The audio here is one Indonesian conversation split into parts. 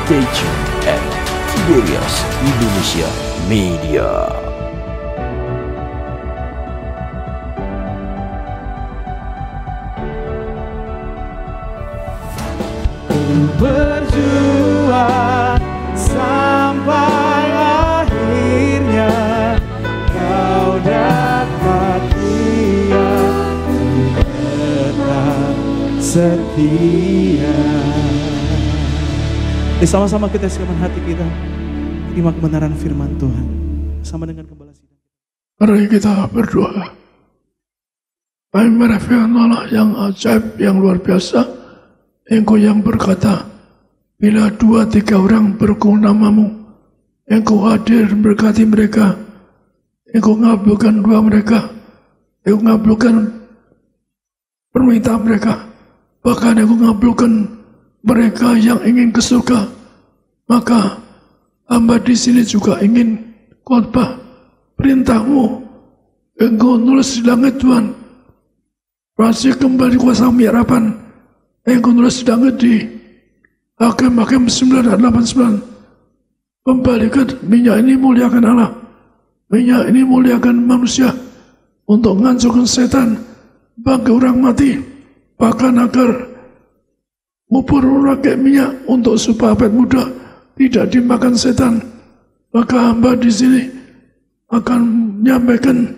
Stay tuned at Tiberias Indonesia Media. Berjuang sampai akhirnya kau dapat lihat tetap setia. Sama-sama kita siapkan hati kita, terima kebenaran firman Tuhan sama dengan gembala sidang. Mari kita berdoa. Kami firman Allah yang ajaib, yang luar biasa. Engkau yang berkata, bila 2-3 orang berkumpul namamu, Engkau hadir berkati mereka. Engkau ngabulkan doa mereka. Engkau ngabulkan permintaan mereka. Bahkan Engkau ngabulkan mereka yang ingin ke surga. Maka hamba di sini juga ingin khotbah perintahmu. Engkau nulis di langit Tuhan. Masih kembali kuasa harapan. Engkau nulis di langit di Hakim 9 dan 89. Kembalikan minyak ini muliakan Allah. Minyak ini muliakan manusia untuk menghancurkan setan bagi orang mati. Bahkan agar mubur rakyat minyak untuk supaya awet muda tidak dimakan setan. Maka hamba di sini akan menyampaikan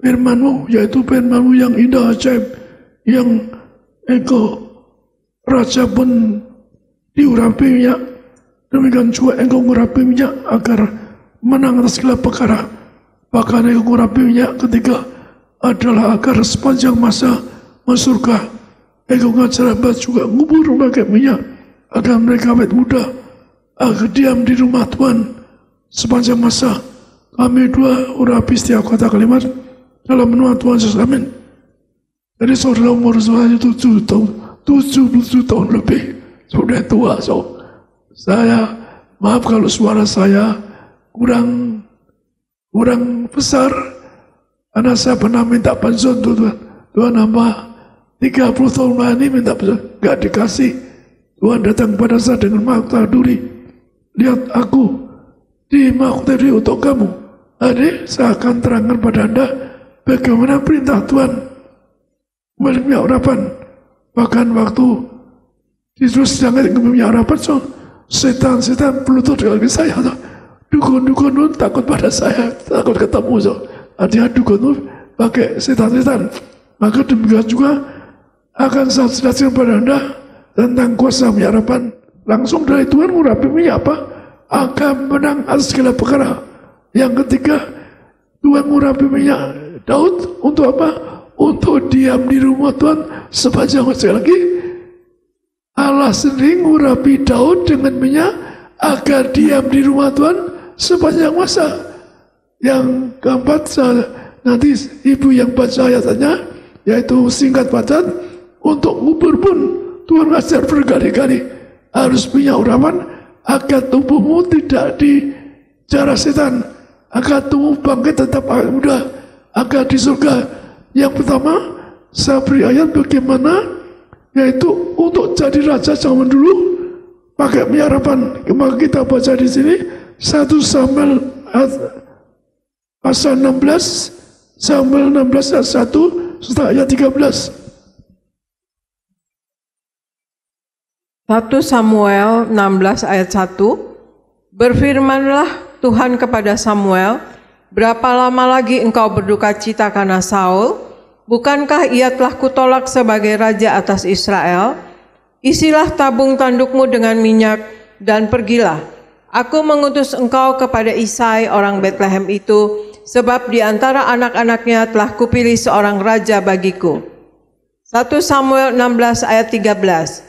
firman-Mu, yaitu firman-Mu yang indah ajaib, yang Engkau Raja pun diurapi minyak. Demikian juga Engkau mengurapi minyak agar menang atas segala perkara. Bahkan Engkau mengurapi minyak ketika adalah agar sepanjang masa masuk surga. Engkau mengajar hamba juga ngubur pakai minyak agar mereka awet muda, agar diam di rumah Tuhan sepanjang masa. Kami dua urapi setiap kata kalimat dalam nama Tuhan Yesus. Amin. Jadi saudara umur saya 77 tahun lebih, sudah tua. Saya maaf kalau suara saya kurang besar, karena saya pernah minta pensiun Tuhan. Tuhan nambah 30 tahun ini minta pensiun, gak dikasih. Tuhan datang pada saya dengan mahkota duri. Lihat aku di mahkota duri untuk kamu. Adik, saya akan terangkan pada Anda bagaimana perintah Tuhan melalui harapan. Bahkan waktu ditulis jangan punya harapan, setan pelutut di kaki saya. Dukun takut pada saya, takut ketemu. Artinya dukun pakai setan. Maka demikian juga akan saya jelaskan pada Anda tentang kuasa harapan langsung dari Tuhan. Murapi minyak apa? Akan menang atas segala perkara. Yang ketiga, Tuhan murapi minyak Daud untuk apa? Untuk diam di rumah Tuhan sepanjang masa. Lagi Allah sendiri mengurapi Daud dengan minyak agar diam di rumah Tuhan sepanjang masa. Yang keempat, nanti ibu yang baca ayatnya, yaitu singkat padat, untuk ngubur pun Tuhan ajar berkali-kali harus minyak urapan agar tubuhmu tidak dijarah setan, agar tubuh bangkit tetap awet muda, agar di surga. Yang pertama, saya beri ayat bagaimana, yaitu untuk jadi raja zaman dulu pakai minyak harapan. Maka kita baca di sini 1 Samuel pasal 16, Samuel 16 ayat 1 serta ayat 13. 1 Samuel 16 ayat 1. Berfirmanlah Tuhan kepada Samuel, berapa lama lagi engkau berduka cita karena Saul? Bukankah ia telah kutolak sebagai raja atas Israel? Isilah tabung tandukmu dengan minyak dan pergilah. Aku mengutus engkau kepada Isai orang Betlehem itu, sebab di antara anak-anaknya telah kupilih seorang raja bagiku. 1 Samuel 16 ayat 13.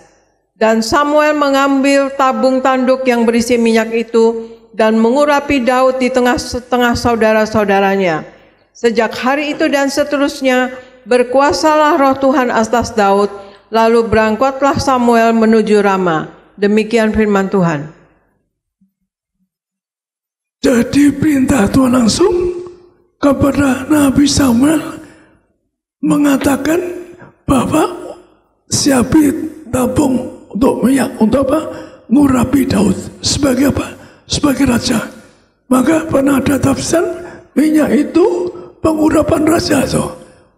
Dan Samuel mengambil tabung tanduk yang berisi minyak itu dan mengurapi Daud di tengah-tengah saudara-saudaranya. Sejak hari itu dan seterusnya berkuasalah roh Tuhan atas Daud, lalu berangkatlah Samuel menuju Rama. Demikian firman Tuhan. Jadi perintah Tuhan langsung kepada Nabi Samuel mengatakan bahwa siapin tabung untuk minyak, untuk apa? ngurapi Daud sebagai apa? Sebagai raja. Maka pernah ada tafsir minyak itu pengurapan raja.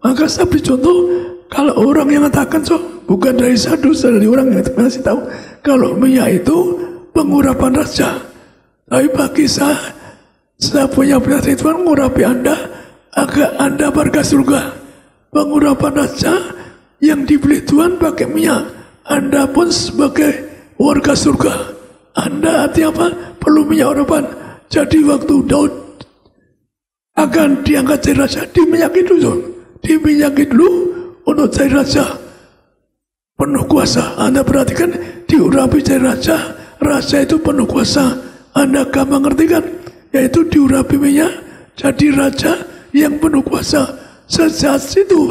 Maka saya beri contoh, kalau orang yang mengatakan bukan dari satu dari orang yang masih tahu kalau minyak itu pengurapan raja. Tapi bagi saya punya prinsip Tuhan mengurapi Anda agar Anda warga surga. Pengurapan raja yang dibeli Tuhan pakai minyak. Anda pun sebagai warga surga. Anda artinya apa? Perlu minyak urapan. Jadi waktu Daud akan diangkat jadi raja, diminyaki dulu. Diminyaki dulu untuk jadi raja. Penuh kuasa. Anda perhatikan, diurapi jadi raja. Raja itu penuh kuasa. Anda gampang ngerti kan? Yaitu diurapi minyak jadi raja yang penuh kuasa. Saat itu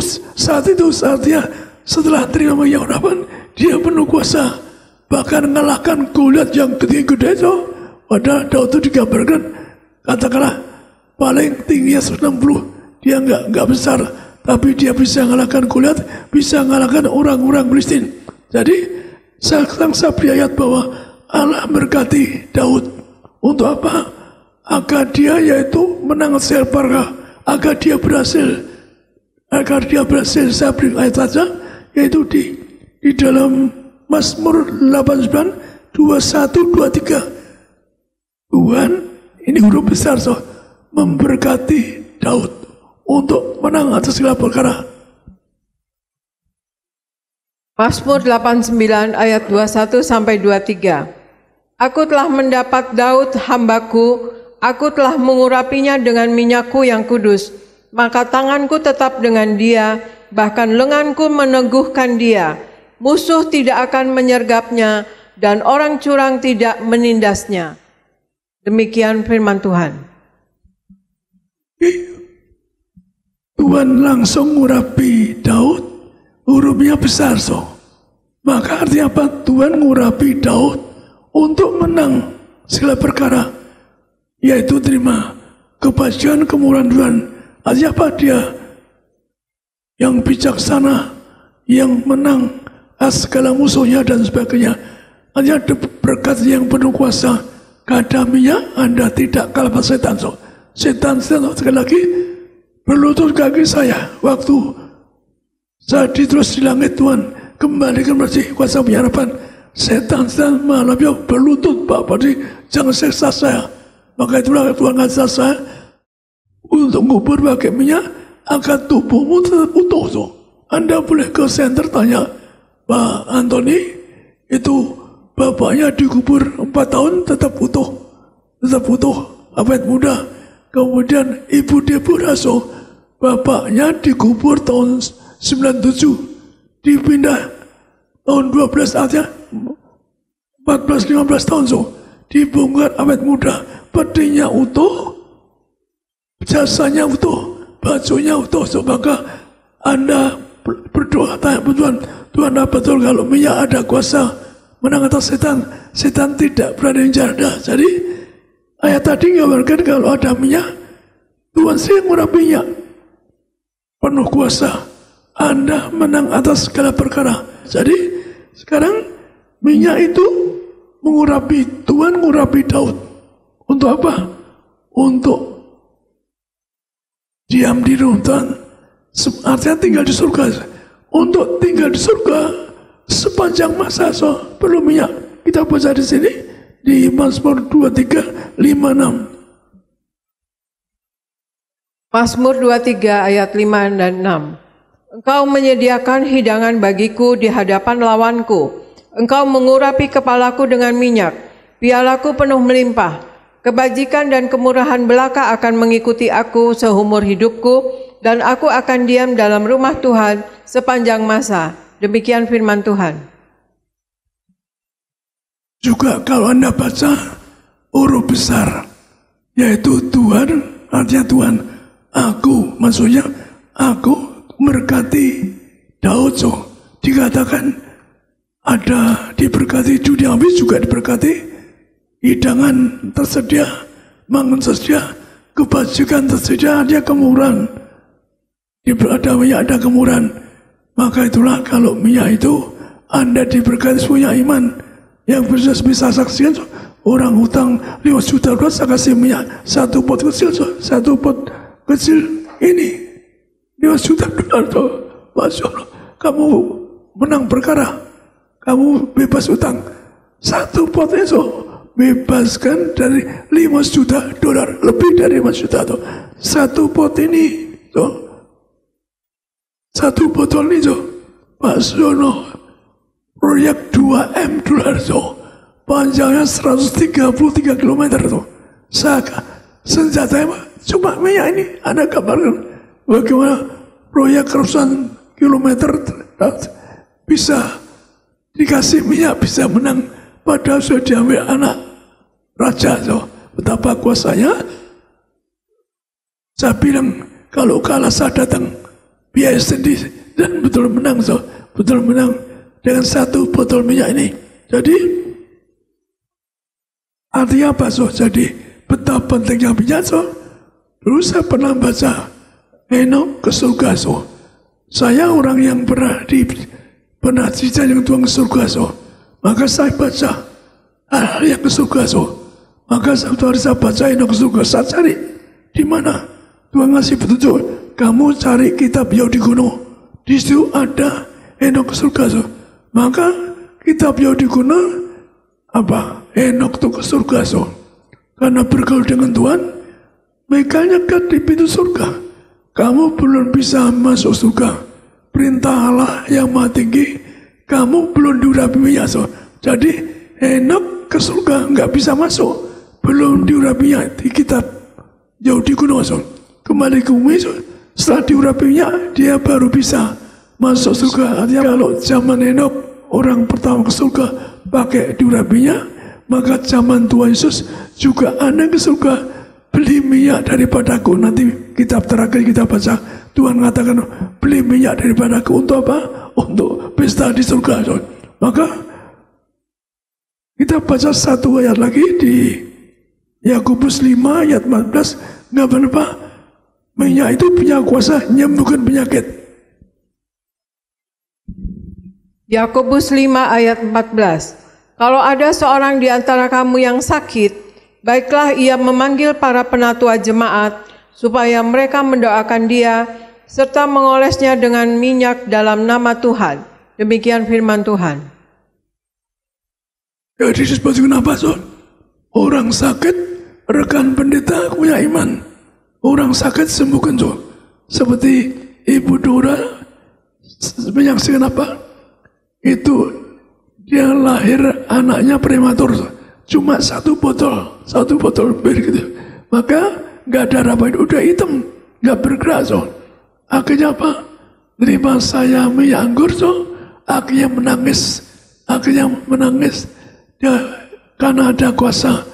saatnya setelah terima minyak urapan, dia penuh kuasa. Bahkan mengalahkan Goliat yang gede-gede itu. Padahal Daud itu digambarkan, katakanlah paling tingginya 160. Dia enggak besar, tapi dia bisa mengalahkan Goliat, bisa mengalahkan orang-orang Filistin. Jadi saya beri ayat bahwa Allah berkati Daud untuk apa? Agar dia yaitu menang selparga, agar dia berhasil. Saya beri ayat saja, yaitu di dalam Mazmur 89 21 23. Tuhan, ini huruf besar memberkati Daud untuk menang atas segala perkara. Mazmur 89 ayat 21 sampai 23. Aku telah mendapat Daud hambaku, aku telah mengurapinya dengan minyakku yang kudus, maka tanganku tetap dengan dia, bahkan lenganku meneguhkan dia. Musuh tidak akan menyergapnya, dan orang curang tidak menindasnya. Demikian firman Tuhan. Tuhan langsung ngurapi Daud, hurufnya besar Maka artinya apa? Tuhan ngurapi Daud untuk menang segala perkara, yaitu terima kebajikan kemurahan Tuhan. Artinya apa? Dia yang bijaksana, yang menang atas segala musuhnya dan sebagainya. Hanya berkat yang penuh kuasa. Kadaminya Anda tidak kalah setan. Setan sekali lagi berlutut kaki saya waktu saya terus di langit. Tuhan kembalikan bersih kuasa pengharapan. Setan malam berlutut, Bapak, jangan seksa saya. Maka itulah Tuhan ngajak saya untuk ngubur pakai minyak agar tubuhmu tetap utuh. Anda boleh ke center tanya, Pak Antoni, itu bapaknya dikubur 4 tahun tetap utuh, awet muda. Kemudian ibu Deborah, bapaknya dikubur tahun 97, dipindah tahun 12 aja, 14-15 tahun dibongkar awet muda, petinya utuh, jasanya utuh, bajunya utuh. Maka Anda berdoa, tanya Tuhan apa betul kalau minyak ada kuasa menang atas setan? Setan tidak berani menjarah. Jadi ayat tadi ngabarkan kalau ada minyak, Tuhan sih ngurapinya penuh kuasa. Anda menang atas segala perkara. Jadi sekarang minyak itu mengurapi, Tuhan mengurapi Daud. Untuk apa? Untuk diam di rumah Tuhan. Artinya tinggal di surga. Untuk tinggal di surga sepanjang masa perlu minyak. Kita baca di sini di Mazmur 23, 5, 6. Mazmur 23 ayat 5 dan 6. Engkau menyediakan hidangan bagiku di hadapan lawanku. Engkau mengurapi kepalaku dengan minyak. Pialaku penuh melimpah. Kebajikan dan kemurahan belaka akan mengikuti aku seumur hidupku, dan aku akan diam dalam rumah Tuhan sepanjang masa. Demikian firman Tuhan. Juga kalau Anda baca huruf besar, yaitu Tuhan, artinya Tuhan, aku, maksudnya aku berkati Daud. Dikatakan ada diberkati, dunia habis juga diberkati, hidangan tersedia, mangan tersedia, kebajikan tersedia, ada kemurahan. Ada minyak, ada kemurahan. Maka itulah kalau minyak itu Anda diberkati punya iman, Yang bisa saksikan orang hutang 5 juta dolar, saya kasih minyak 1 pot kecil, 1 pot kecil ini 5 juta dolar. Masya Allah, kamu menang perkara, kamu bebas hutang 1 pot itu, bebaskan dari 5 juta dolar, lebih dari 5 juta tuh. 1 pot ini tuh, 1 botol ini tuh, Masya Allah, proyek 2M dolar tuh, panjangnya 133 km tuh. Senjatanya cuma minyak ini. Anda kabarkan bagaimana proyek ratusan kilometer bisa dikasih minyak, bisa menang, padahal sudah diambil anak raja tuh. Betapa kuasanya. Saya bilang kalau kalah saya datang biaya sendiri dan betul menang tuh, betul menang dengan 1 botol minyak ini. Jadi artinya apa so? Jadi betapa pentingnya minyak so. Dulu saya pernah baca Henok ke surga so. Saya orang yang pernah dijajah Tuhan ke surga so. Maka saya baca hal yang ke surga so. Maka satu hari saya baca Henok ke surga. Saya cari di mana Tuhan ngasih petunjuk. Kamu cari kitab Yahudi kuno. Di situ ada Henok ke surga so. Maka kitab Yahudi kuno apa? Henok itu ke surga so. Karena bergaul dengan Tuhan, mereka nyekat di pintu surga. Kamu belum bisa masuk surga. Perintah Allah yang maha tinggi, kamu belum diurapi minyak so. Jadi Henok ke surga nggak bisa masuk, belum diurapi minyak di kitab Yahudi kuno so. Kembali ke bumi so. Setelah diurapi minyak, dia baru bisa masuk surga. Artinya kalau zaman Henok orang pertama ke surga pakai diurapinya, maka zaman Tuhan Yesus juga Anda ke surga beli minyak daripadaku. Nanti kitab terakhir kita baca, Tuhan mengatakan beli minyak daripadaku untuk apa? Untuk pesta di surga. Maka kita baca 1 ayat lagi di Yakobus 5 ayat 14. Nggak apa-apa, minyak itu punya kuasa menyembuhkan penyakit. Yakobus 5 ayat 14. Kalau ada seorang di antara kamu yang sakit, baiklah ia memanggil para penatua jemaat, supaya mereka mendoakan dia, serta mengolesnya dengan minyak dalam nama Tuhan. Demikian firman Tuhan. Jadi disebut kenapa so? Orang sakit, rekan pendeta punya iman. Orang sakit sembuhkan so. Seperti Ibu Dora menyaksikan apa? Itu dia lahir anaknya prematur, cuma 1 botol bir gitu. Maka nggak ada apa-apa, udah hitam, nggak bergerak so. Akhirnya apa? Terima saya minyak anggur so. Akhirnya menangis ya, karena ada kuasa.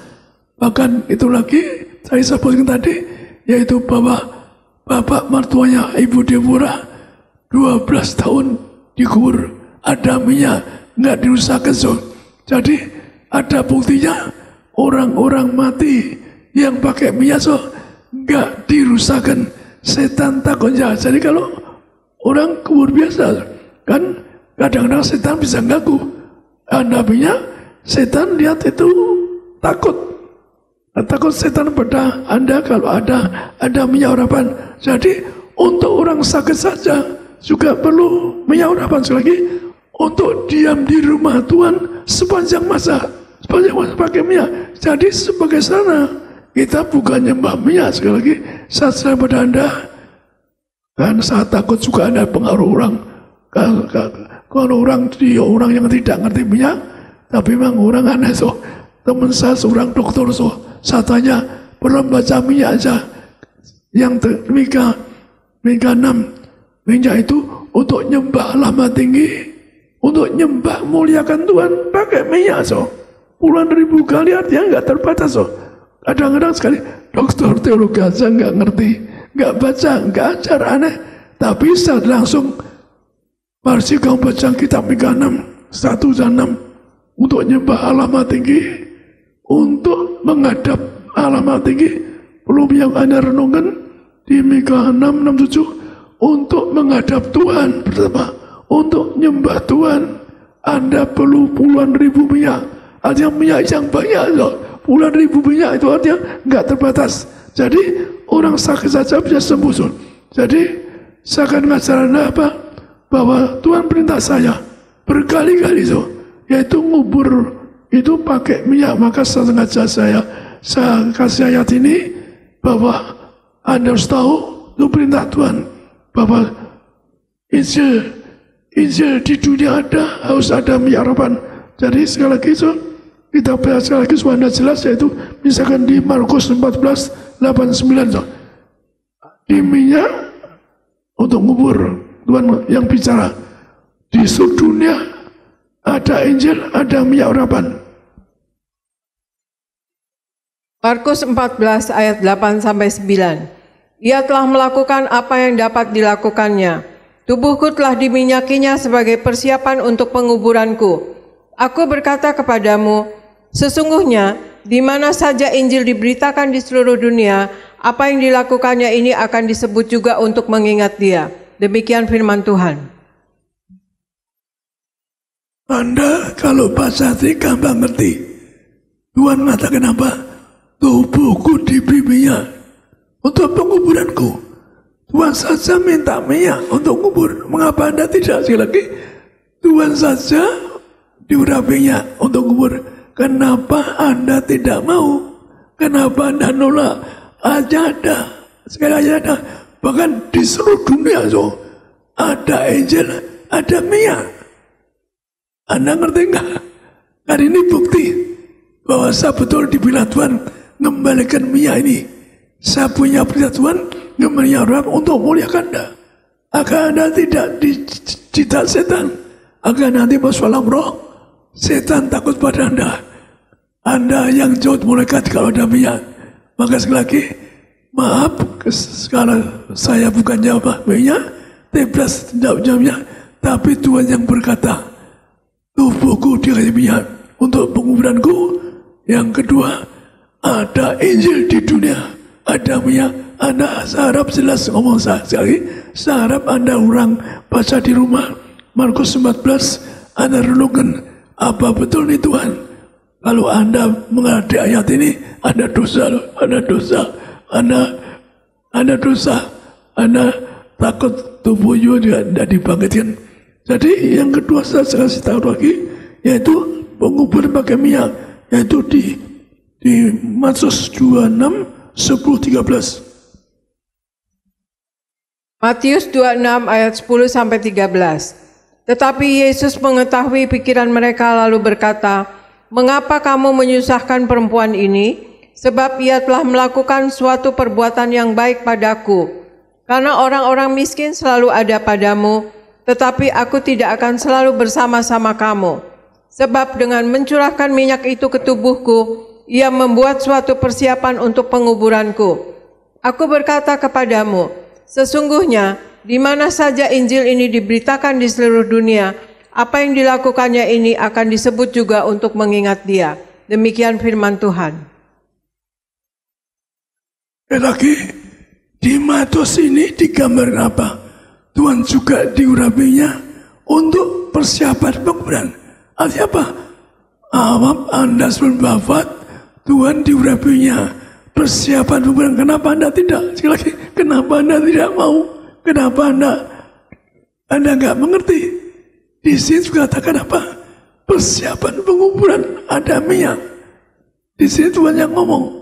Bahkan itu lagi saya sebutkan tadi, yaitu bahwa bapak mertuanya Ibu Deborah 12 tahun dikubur, ada minyak, nggak dirusakkan so. Jadi ada buktinya orang-orang mati yang pakai minyak so nggak dirusakkan. Setan takut jahat. Jadi kalau orang kubur biasa kan kadang-kadang setan bisa ganggu. Anda minyak, setan lihat itu takut setan pada Anda kalau ada minyak urapan. Jadi untuk orang sakit saja juga perlu minyak urapan. Sekali lagi, untuk diam di rumah Tuhan sepanjang masa pakai minyak. Jadi sebagai sarana, kita bukan nyembah minyak. Sekali lagi, saya serah pada Anda, kan saya takut juga ada pengaruh orang. Kalau orang yang tidak ngerti minyak, tapi memang orang aneh so. Teman saya seorang dokter so, saya tanya, belum baca minyak aja. Yang Mika 6, minyak itu untuk nyembah lama tinggi, untuk nyembah muliakan Tuhan, pakai minyak so. Puluhan ribu kali, artinya nggak terbatas so. Kadang-kadang sekali dokter teologi aja nggak ngerti, nggak baca, nggak ajar, aneh. Tapi saat langsung, mari kamu baca kitab Mika 6, 1 dan 6, untuk nyembah alamat tinggi, untuk menghadap alamat tinggi, perlu yang Anda renungkan di Mika 6, 6, 7, untuk menghadap Tuhan pertama, untuk nyembah Tuhan, Anda perlu puluhan ribu minyak. artinya minyak yang banyak, puluhan ribu minyak itu artinya nggak terbatas. Jadi orang sakit saja bisa sembuh. Jadi saya akan ngajar Anda bahwa Tuhan perintah saya berkali-kali yaitu ngubur itu pakai minyak. Maka saya ngajar saya kasih ayat ini bahwa Anda harus tahu itu perintah Tuhan bahwa Injil di dunia harus ada minyak urapan. Jadi sekali lagi kita baca sekali lagi supaya Anda jelas, yaitu misalkan di Markus 14:8-9 di minyak untuk ngubur, Tuhan yang bicara di seluruh dunia ada Injil, ada minyak urapan. Markus 14 ayat 8-9. Ia telah melakukan apa yang dapat dilakukannya. Tubuhku telah diminyakinya sebagai persiapan untuk penguburanku. Aku berkata kepadamu, sesungguhnya di mana saja Injil diberitakan di seluruh dunia, apa yang dilakukannya ini akan disebut juga untuk mengingat dia. Demikian firman Tuhan. Anda kalau baca ini gampang ngerti. Tuhan mengatakan apa? Tubuhku diberi minyak untuk penguburanku. Tuhan saja minta minyak untuk kubur. Mengapa Anda tidak? Sekali lagi, Tuhan saja diurapi minyak untuk kubur. Kenapa Anda tidak mau? Kenapa Anda nolak? Aja ada, sekali aja ada. Bahkan di seluruh dunia ada Injil, ada minyak. Anda ngerti enggak? Hari ini bukti bahwa saya betul dibilang Tuhan mengembalikan minyak ini. Saya punya perintah Tuhan ngembalikan orang untuk muliakan Anda. Agar Anda tidak dicita setan. Agar nanti masuk alam roh, setan takut pada Anda. Anda yang jauh malaikat kalau ada minyak. Maka sekali lagi, maaf, sekarang saya bukan jawab minyak, teblas tidak minyak, tapi Tuhan yang berkata, tubuhku dikasih minyak untuk penguburanku. Yang kedua, ada Injil di dunia, ada minyak. Anda harap jelas ngomong saya. Sekali, saya harap Anda orang baca di rumah Markus 14, Anda renungkan apa betul nih Tuhan. Kalau Anda mengerti ayat ini, Anda dosa, Anda dosa, Anda dosa, Anda takut tubuh juga tidak dibangkitkan. Jadi yang kedua saya kasih tahu lagi, yaitu penguburan pakai minyak, yaitu di Matius 26:10-13. Matius 26 ayat 10-13. Tetapi Yesus mengetahui pikiran mereka lalu berkata, mengapa kamu menyusahkan perempuan ini? Sebab ia telah melakukan suatu perbuatan yang baik padaku. Karena orang-orang miskin selalu ada padamu, tetapi aku tidak akan selalu bersama-sama kamu. Sebab dengan mencurahkan minyak itu ke tubuhku, ia membuat suatu persiapan untuk penguburanku. Aku berkata kepadamu, sesungguhnya di mana saja Injil ini diberitakan di seluruh dunia, apa yang dilakukannya ini akan disebut juga untuk mengingat dia. Demikian firman Tuhan. Lagi di Matius ini digambar apa? Tuhan juga diurapinya untuk persiapan penguburan. Artinya apa? Anda sebelum wafat, Tuhan diurapinya persiapan penguburan. Kenapa Anda tidak? Sekali lagi, kenapa Anda tidak mau? Kenapa Anda nggak mengerti? Di sini juga katakan apa? Persiapan penguburan ada minyak. Di sini Tuhan yang ngomong.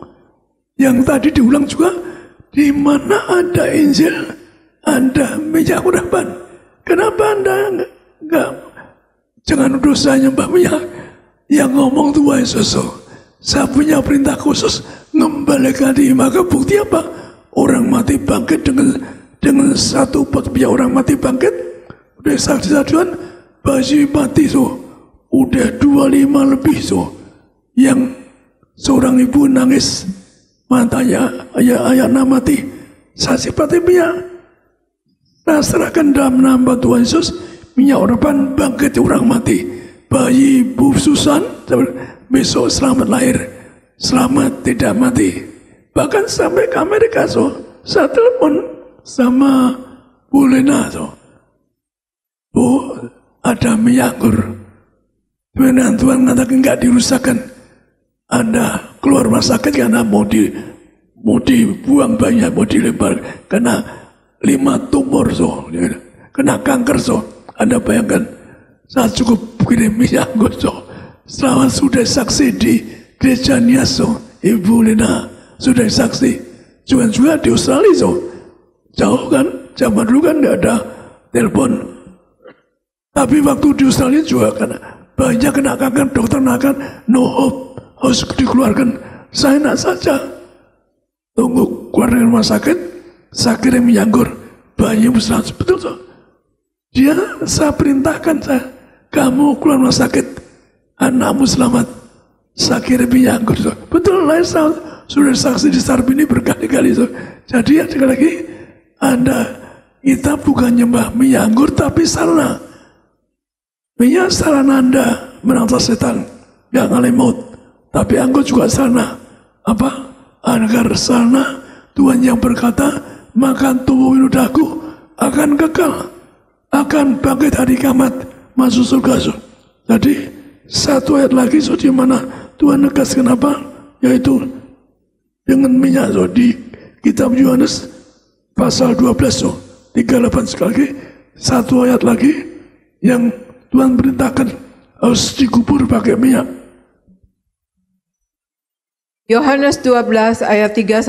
Yang tadi diulang juga, di mana ada Injil, ada minyak urapan. Kenapa Anda nggak? Jangan dosa nyembah minyak. Yang ngomong Tuhan Yesus. Saya punya perintah khusus ngembalikan di. Maka bukti apa? Orang mati bangkit dengan satu pot minyak. Orang mati bangkit. Udah saksi-saksian, bayi mati udah 25 lebih yang seorang ibu nangis. Matanya ayah mati. Saksi Fatimia. Nah, serahkan dalam nama Tuhan Yesus minyak urapan bangkit orang mati. Bayi ibu Susan besok selamat lahir, selamat tidak mati. Bahkan sampai ke Amerika saya telepon sama Bu Lena Bu, ada minyak anggur. Firman Tuhan mengatakan enggak dirusakkan. Anda keluar rumah sakit karena mau dibuang banyak, mau dilempar karena 5 tumor so, kena kanker so. Anda bayangkan, saya cukup kirim minyak so. Selama sudah saksi di gereja Niaso, Ibu Lena sudah saksi. Juga di Australia so. Jauh kan, zaman dulu kan enggak ada telepon. Tapi waktu di Australia juga karena banyak kena kanker, dokter mengatakan no hope, harus dikeluarkan. Saya nak saja tunggu keluar dari rumah sakit, saya kirim menyanggur bayi besar betul so. Dia saya perintahkan kamu keluar rumah sakit, anakmu selamat, saya kirim menyanggur so. Betul lah, saya sudah saksi di Sarbini berkali-kali so. Jadi sekali lagi kita bukan nyembah menyanggur tapi sarana. Minyak sarana Anda menantang setan yang alih maut, tapi anggur juga sarana apa? Agar sarana Tuhan yang berkata, makan tubuh ludahku akan kekal, akan bangkit hari kiamat, masuk surga. So. Jadi satu ayat lagi so, di mana Tuhan negaskan apa? Yaitu dengan minyak so, di kitab Yohanes pasal 12 so, 38 sekali lagi, satu ayat lagi yang Tuhan perintahkan harus dikubur pakai minyak. Yohanes 12 ayat 3-8.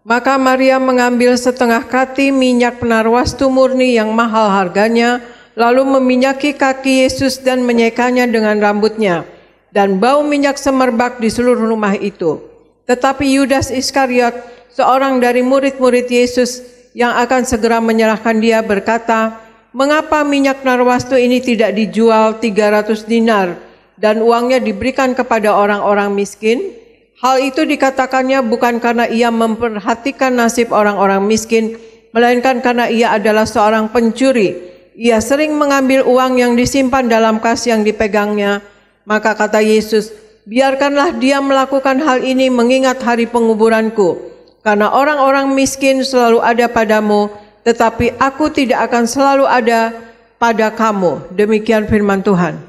Maka Maria mengambil setengah kati minyak penarwastu murni yang mahal harganya, lalu meminyaki kaki Yesus dan menyekanya dengan rambutnya. Dan bau minyak semerbak di seluruh rumah itu. Tetapi Yudas Iskariot, seorang dari murid-murid Yesus yang akan segera menyerahkan dia, berkata, mengapa minyak narwastu ini tidak dijual 300 dinar dan uangnya diberikan kepada orang-orang miskin? Hal itu dikatakannya bukan karena ia memperhatikan nasib orang-orang miskin, melainkan karena ia adalah seorang pencuri. Ia sering mengambil uang yang disimpan dalam kas yang dipegangnya. Maka kata Yesus, biarkanlah dia melakukan hal ini mengingat hari penguburanku. Karena orang-orang miskin selalu ada padamu, tetapi aku tidak akan selalu ada pada kamu. Demikian firman Tuhan.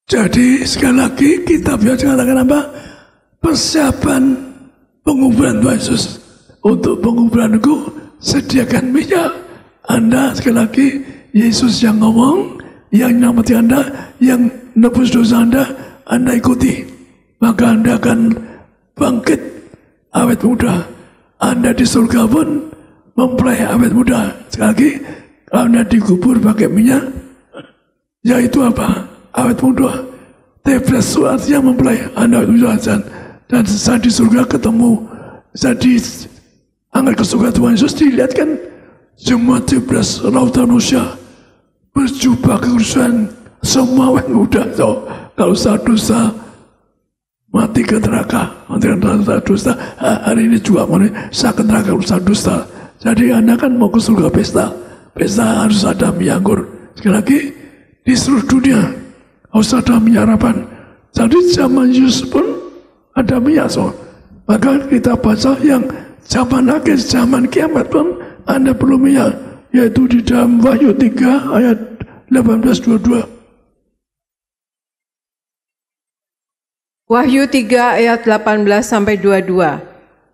Jadi sekali lagi kita bisa katakan apa? Persiapan penguburan Tuhan Yesus. Untuk penguburanku sediakan minyak. Anda sekali lagi Yesus yang ngomong, yang nyamati Anda, yang nebus dosa Anda ikuti. Maka Anda akan bangkit awet muda. Anda di surga pun mempelai awet muda. Sekali lagi, Anda dikubur pakai minyak, yaitu apa? Awet muda. Tepres artinya mempelai Anda awet muda. Dan saat di surga ketemu, saat diangkat ke surga Tuhan Yesus, dilihatkan semua tepres lautan manusia berjubah kekudusan, semua awet muda. So, kalau dosa mati ke neraka, dosa. Hari ini juga saya ke neraka usaha dosa. Jadi Anda kan mau ke surga pesta harus ada minyak anggur. Sekali lagi di seluruh dunia harus ada minyak harapan. Jadi zaman Yesus pun ada minyak so. Maka kita baca yang zaman akhir, zaman kiamat pun Anda perlu minyak, yaitu di dalam Wahyu 3 ayat 18-22. Wahyu 3 ayat 18-22.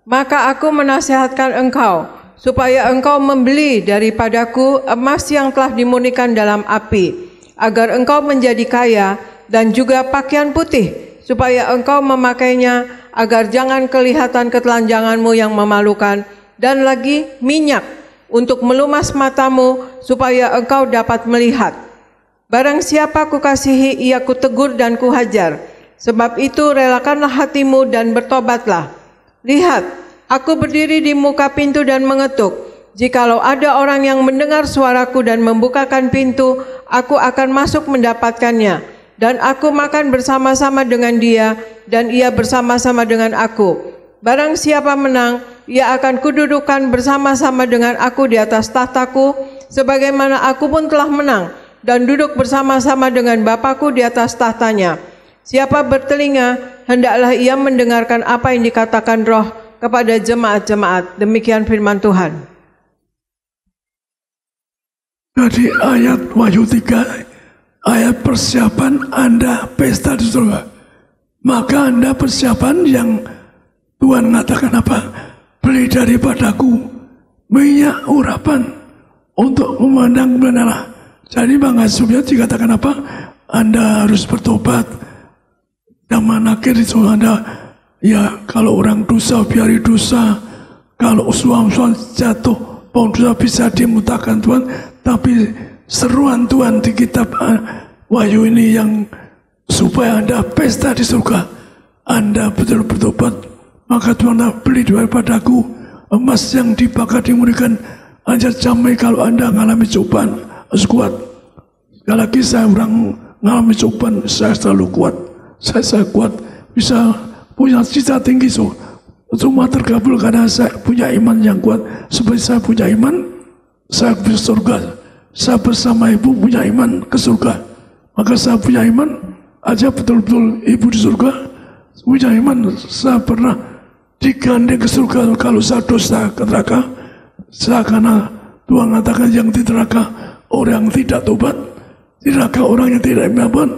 Maka aku menasihatkan engkau, supaya engkau membeli daripadaku emas yang telah dimurnikan dalam api, agar engkau menjadi kaya, dan juga pakaian putih, supaya engkau memakainya, agar jangan kelihatan ketelanjanganmu yang memalukan, dan lagi minyak, untuk melumas matamu, supaya engkau dapat melihat. Barang siapa kukasihi, ia kutegur dan kuhajar. Sebab itu relakanlah hatimu dan bertobatlah. Lihat, aku berdiri di muka pintu dan mengetuk. Jikalau ada orang yang mendengar suaraku dan membukakan pintu, aku akan masuk mendapatkannya. Dan aku makan bersama-sama dengan dia, dan ia bersama-sama dengan aku. Barang siapa menang, ia akan kududukan bersama-sama dengan aku di atas tahtaku, sebagaimana aku pun telah menang, dan duduk bersama-sama dengan Bapakku di atas tahtanya. Siapa bertelinga, hendaklah ia mendengarkan apa yang dikatakan Roh kepada jemaat-jemaat. Demikian firman Tuhan. Jadi ayat Wahyu 3, ayat persiapan Anda pesta di surga. Maka Anda persiapan yang Tuhan mengatakan apa? Beli daripadaku minyak urapan untuk memandang bulan Allah. Jadi Bang Hasubya dikatakan apa? Anda harus bertobat. Zaman akhir itu Anda, ya kalau orang dosa biari dosa. Kalau suam-suam jatuh, dosa bisa dimutakan Tuhan. Tapi seruan Tuhan di kitab Wahyu ini yang supaya Anda pesta di surga. Anda betul bertobat. Maka Tuhan beli daripadaku emas yang dibakar dimurnikan. Anda jamai kalau Anda mengalami cobaan harus kuat. Sekali lagi saya orang mengalami cobaan, saya selalu kuat. Saya kuat, bisa punya cita tinggi. Semua terkabul karena saya punya iman yang kuat. Seperti saya punya iman, saya ke surga. Saya bersama ibu punya iman ke surga. Maka saya punya iman, aja betul-betul ibu di surga. Punya iman, saya pernah digandeng ke surga. Kalau saya dosa ke neraka, saya karena Tuhan mengatakan yang di neraka orang yang tidak tobat, di neraka orang yang tidak iman,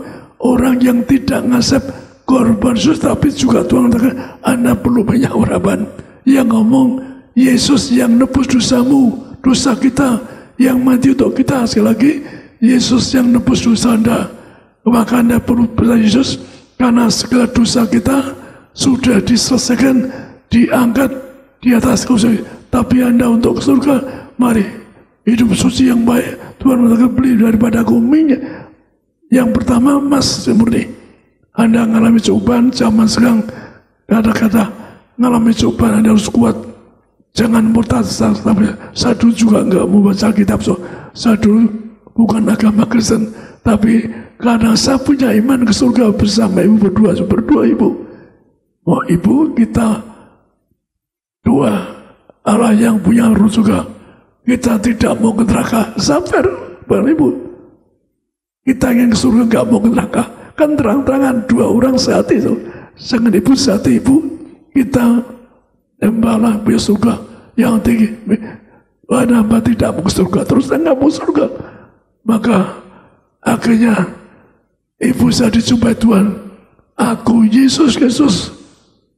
orang yang tidak ngasep korban Yesus. Tapi juga Tuhan mengatakan Anda perlu banyak urapan. Yang ngomong Yesus yang nebus dosamu, dosa kita, yang mati untuk kita. Sekali lagi, Yesus yang nebus dosa Anda. Maka Anda perlu percaya Yesus, karena segala dosa kita sudah diselesaikan, diangkat di atas kursi. Tapi Anda untuk ke surga, mari hidup suci yang baik. Tuhan mengatakan beli daripadaku minyak. Yang pertama emas murni. Anda mengalami cobaan zaman sekarang, kata-kata mengalami cobaan Anda harus kuat. Jangan murtad. Saya dulu juga enggak mau baca kitab. Saya dulu bukan agama Kristen, tapi karena saya punya iman ke surga bersama ibu berdua ibu. Oh ibu, kita dua Allah yang punya roh surga. Kita tidak mau ke neraka. Sabar, Bang Ibu. Kita ingin ke surga, enggak mau ke neraka. Kan terang-terangan dua orang sehati. Jangan ibu sehati ibu. Kita Embala punya surga yang tinggi. Hamba tidak mau ke surga, terus nggak mau surga. Maka akhirnya ibu saya dijumpai Tuhan. Aku Yesus Kristus,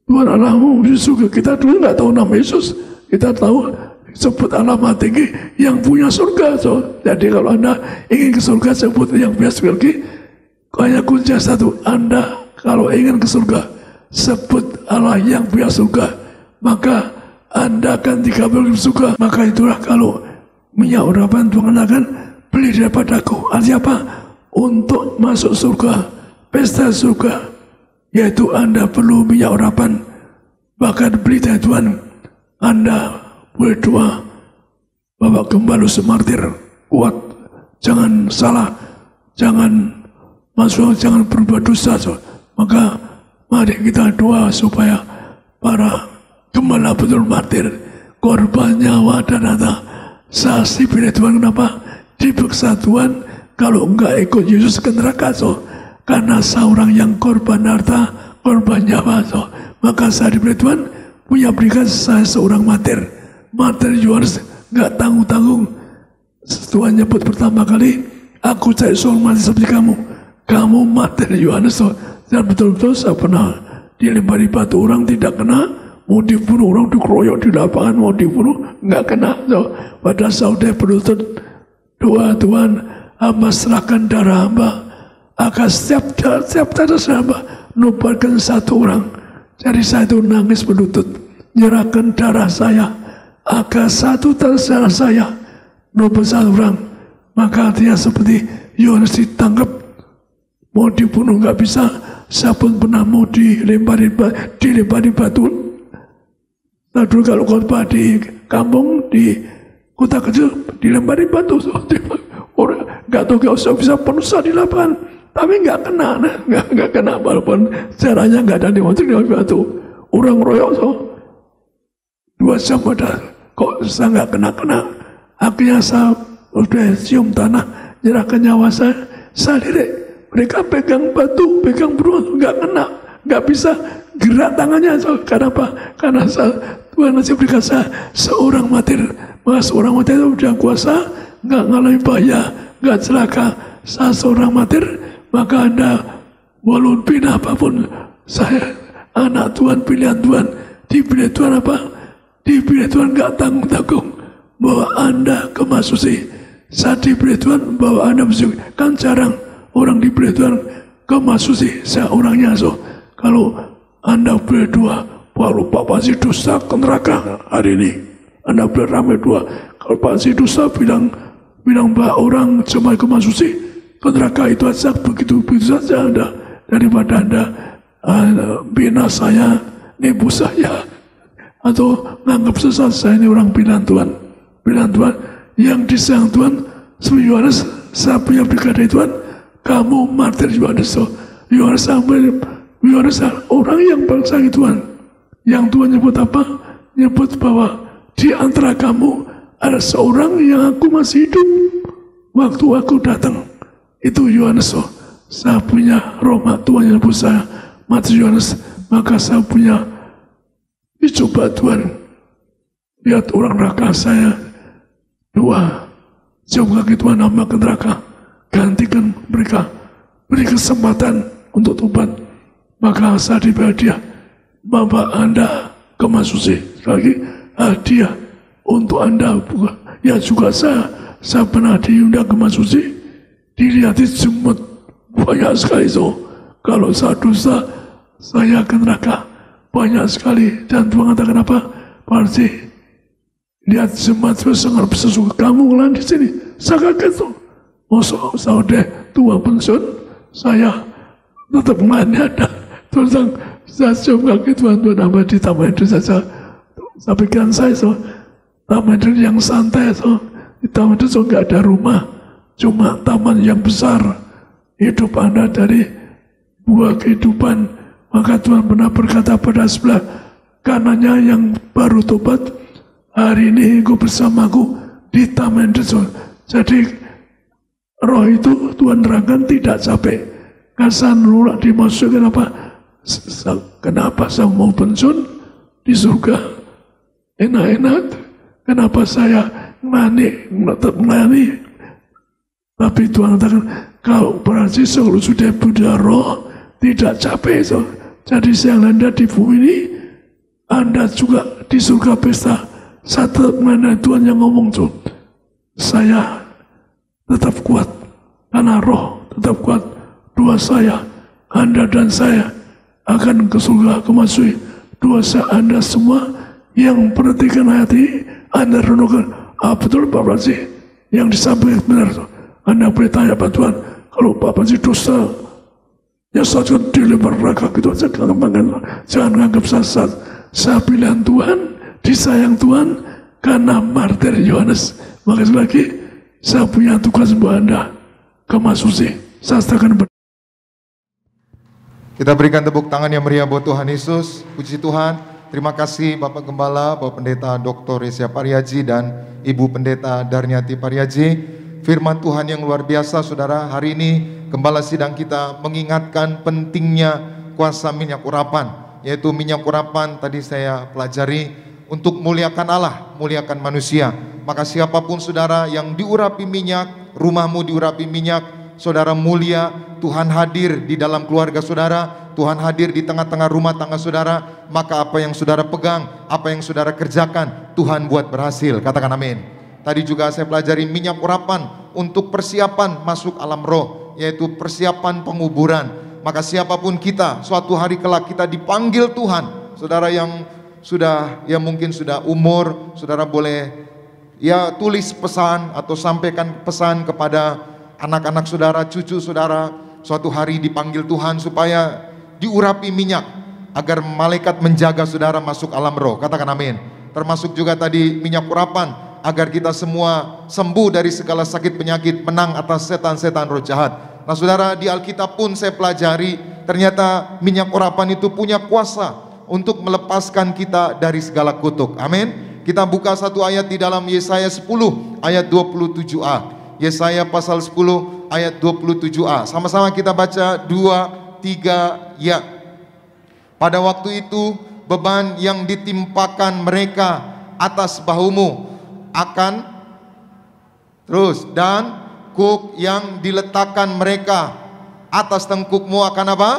Tuhan Allahmu di surga. Kita dulu nggak tahu nama Yesus. Kita tahu sebut alamat tinggi yang punya surga. Jadi kalau Anda ingin ke surga, sebut yang punya surga. Hanya kunci satu, Anda kalau ingin ke surga, sebut Allah yang punya surga, maka Anda akan dikabulkan ke surga. Maka itulah kalau minyak urapan Tuhan akan beli daripadaku. Artinya apa? Untuk masuk surga, pesta surga, yaitu Anda perlu minyak urapan. Bahkan beli dari Tuhan, Anda boleh doa, Bapak Gembala Semartir, kuat, jangan salah, jangan masuk, jangan berbuat dosa. Maka mari kita doa supaya para gembala betul martir, korban nyawa dan harta, saksi pilih Tuhan. Kenapa? Dipaksa Tuhan kalau enggak ikut Yesus ke neraka. Karena seorang yang korban harta, korban nyawa. Maka saya dipilih Tuhan, punya berikan saya seorang martir. Martir Yohanes enggak tanggung-tanggung. Tuhan nyebut pertama kali, aku cari seorang mati seperti kamu. Kamu martir Yohanes. Dan betul-betul saya pernah dilempari batu, orang tidak kena, mau dibunuh, orang dikeroyok di lapangan, mau dibunuh, nggak kena. Pada saudara berlutut, doa Tuhan, hamba serahkan darah hamba, agar setiap darah hamba nubarkan satu orang. Jadi saya itu nangis berlutut, nyerahkan darah saya, agar satu darah saya nubar satu orang. Maka artinya seperti Yohanes ditangkap, mau dibunuh nggak bisa. Saya pun pernah mau dilempari batu. Nah dulu kalau khotbah di kampung, di kota kecil, dilempari batu. Orang nggak tahu nggak usah bisa penuh di lapangan, tapi nggak kena, nggak kena walaupun caranya nggak ada dilempari batu. Orang royok 2 jam pada kok saya nggak kena. Akhirnya saya udah cium tanah, nyerahkan nyawa saya lirik. Mereka pegang batu, pegang beruang, nggak kena, nggak bisa gerak tangannya. Karena apa? Karena Tuhan masih berikan saya seorang martir. Maka seorang martir itu punya kuasa nggak ngalami bahaya, nggak celaka saat seorang mati, maka Anda walaupun pindah apapun, saya anak Tuhan, pilihan Tuhan, dipilih Tuhan apa? Dipilih Tuhan nggak tanggung-tanggung bahwa Anda kemasusi. Saat dipilih Tuhan bahwa Anda masuk, kan jarang orang dipilih Tuhan kemasusi. Saya orangnya kalau Anda pilih dua, walau Pak Pansi dusta ke neraka hari ini. Anda pilih ramai dua. Kalau Pak Pansi dusta bilang bahwa orang cuma kemasusi ke neraka, itu aja begitu saja Anda, daripada Anda bina saya, nipu saya, atau nganggap sesat saya ini orang pilihan Tuhan. Pilihan Tuhan yang disayang Tuhan. Seperti Yohanes, saya punya berkata Tuhan, kamu martir Yohanes. Yohanes orang yang percaya Tuhan. Yang Tuhan nyebut apa? Nyebut bahwa di antara kamu ada seorang yang aku masih hidup waktu aku datang. Itu Yohanes. Saya punya Roma, Tuhan yang nyebut saya mati Yohanes. Maka saya punya dicoba Tuhan. Lihat orang neraka saya. Dua, jauh kaki Tuhan hamba ke neraka, gantikan mereka, beri kesempatan untuk tobat. Maka saya diberi hadiah, Bapak Anda kemasusi. Lagi hadiah untuk Anda, bukan ya juga saya pernah diundang kemasusi, dilihat semut banyak sekali. Kalau saya dosa, saya ke neraka banyak sekali. Dan Tuhan katakan apa? Pasti lihat jemaat sangat bersesuka kamu lah di sini. Saya kaget tuh. Masa saya udah tua pensiun, saya tetap melayani Anda. Terus saya coba kaget Tuhan apa di taman itu saja. Tapi kan saya taman itu yang santai di taman itu nggak ada rumah, cuma taman yang besar. Hidup Anda dari buah kehidupan. Maka Tuhan pernah berkata pada sebelah kanannya yang baru tobat, hari ini engkau bersamaku di taman itu. Jadi roh itu Tuhan terangkan tidak capek. Kasan lulak dimasukkan apa? Kenapa saya mau pensiun di surga enak-enak? Kenapa saya melayani? Tapi Tuhan katakan, kalau berarti kalau sudah punya roh tidak capek. Jadi saya Anda di bumi ini, Anda juga di surga pesta. Saya tetap melayani Tuhan yang ngomong tuh. Saya tetap kuat karena roh tetap kuat. Dua saya, Anda dan saya akan ke surga kemasuki. Dua saya, Anda semua yang perhatikan ayat ini, Anda renungkan, betul Pak Fransi yang disampaikan benar. Anda boleh tanya Pak Tuhan, kalau Pak Fransi dosa, ya saya dilempar neraka gitu aja, jangan anggap sesat. Saya pilihan Tuhan, disayang Tuhan karena martir Yohanes. Makasih lagi, saya punya tugas buat Anda kemasusi. Saya akan kita berikan tepuk tangan yang meriah buat Tuhan Yesus. Puji Tuhan. Terima kasih Bapak Gembala, Bapak Pendeta Dr. Yesaya Pariaji dan Ibu Pendeta Darniati Pariaji. Firman Tuhan yang luar biasa saudara. Hari ini Gembala sidang kita mengingatkan pentingnya kuasa minyak urapan, yaitu minyak urapan tadi saya pelajari untuk muliakan Allah, muliakan manusia. Maka siapapun saudara yang diurapi minyak, rumahmu diurapi minyak, saudara mulia, Tuhan hadir di dalam keluarga saudara, Tuhan hadir di tengah-tengah rumah tangga saudara. Maka apa yang saudara pegang, apa yang saudara kerjakan, Tuhan buat berhasil. Katakan amin. Tadi juga saya pelajari minyak urapan untuk persiapan masuk alam roh, yaitu persiapan penguburan. Maka siapapun kita, suatu hari kelak kita dipanggil Tuhan. Saudara yang sudah, ya mungkin sudah umur, saudara boleh ya tulis pesan atau sampaikan pesan kepada anak-anak saudara, cucu saudara, suatu hari dipanggil Tuhan supaya diurapi minyak agar malaikat menjaga saudara masuk alam roh. Katakan amin. Termasuk juga tadi minyak urapan agar kita semua sembuh dari segala sakit penyakit, menang atas setan-setan roh jahat. Nah saudara, di Alkitab pun saya pelajari ternyata minyak urapan itu punya kuasa untuk melepaskan kita dari segala kutuk. Amin. Kita buka satu ayat di dalam Yesaya 10 ayat 27a. Yesaya pasal 10 ayat 27a. Sama-sama kita baca 2, 3, ya. Pada waktu itu beban yang ditimpakan mereka atas bahumu akan Terus, dan kuk yang diletakkan mereka atas tengkukmu akan apa?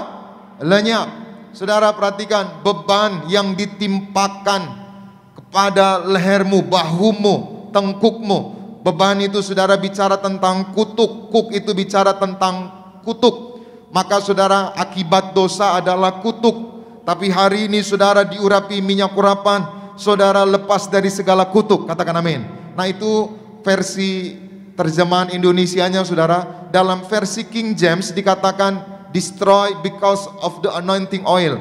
Lenyap. Saudara perhatikan, beban yang ditimpakan kepada lehermu, bahumu, tengkukmu. Beban itu saudara bicara tentang kutuk. Kuk itu bicara tentang kutuk. Maka saudara, akibat dosa adalah kutuk. Tapi hari ini saudara diurapi minyak urapan, saudara lepas dari segala kutuk. Katakan amin. Nah, itu versi terjemahan Indonesianya saudara. Dalam versi King James dikatakan destroy because of the anointing oil.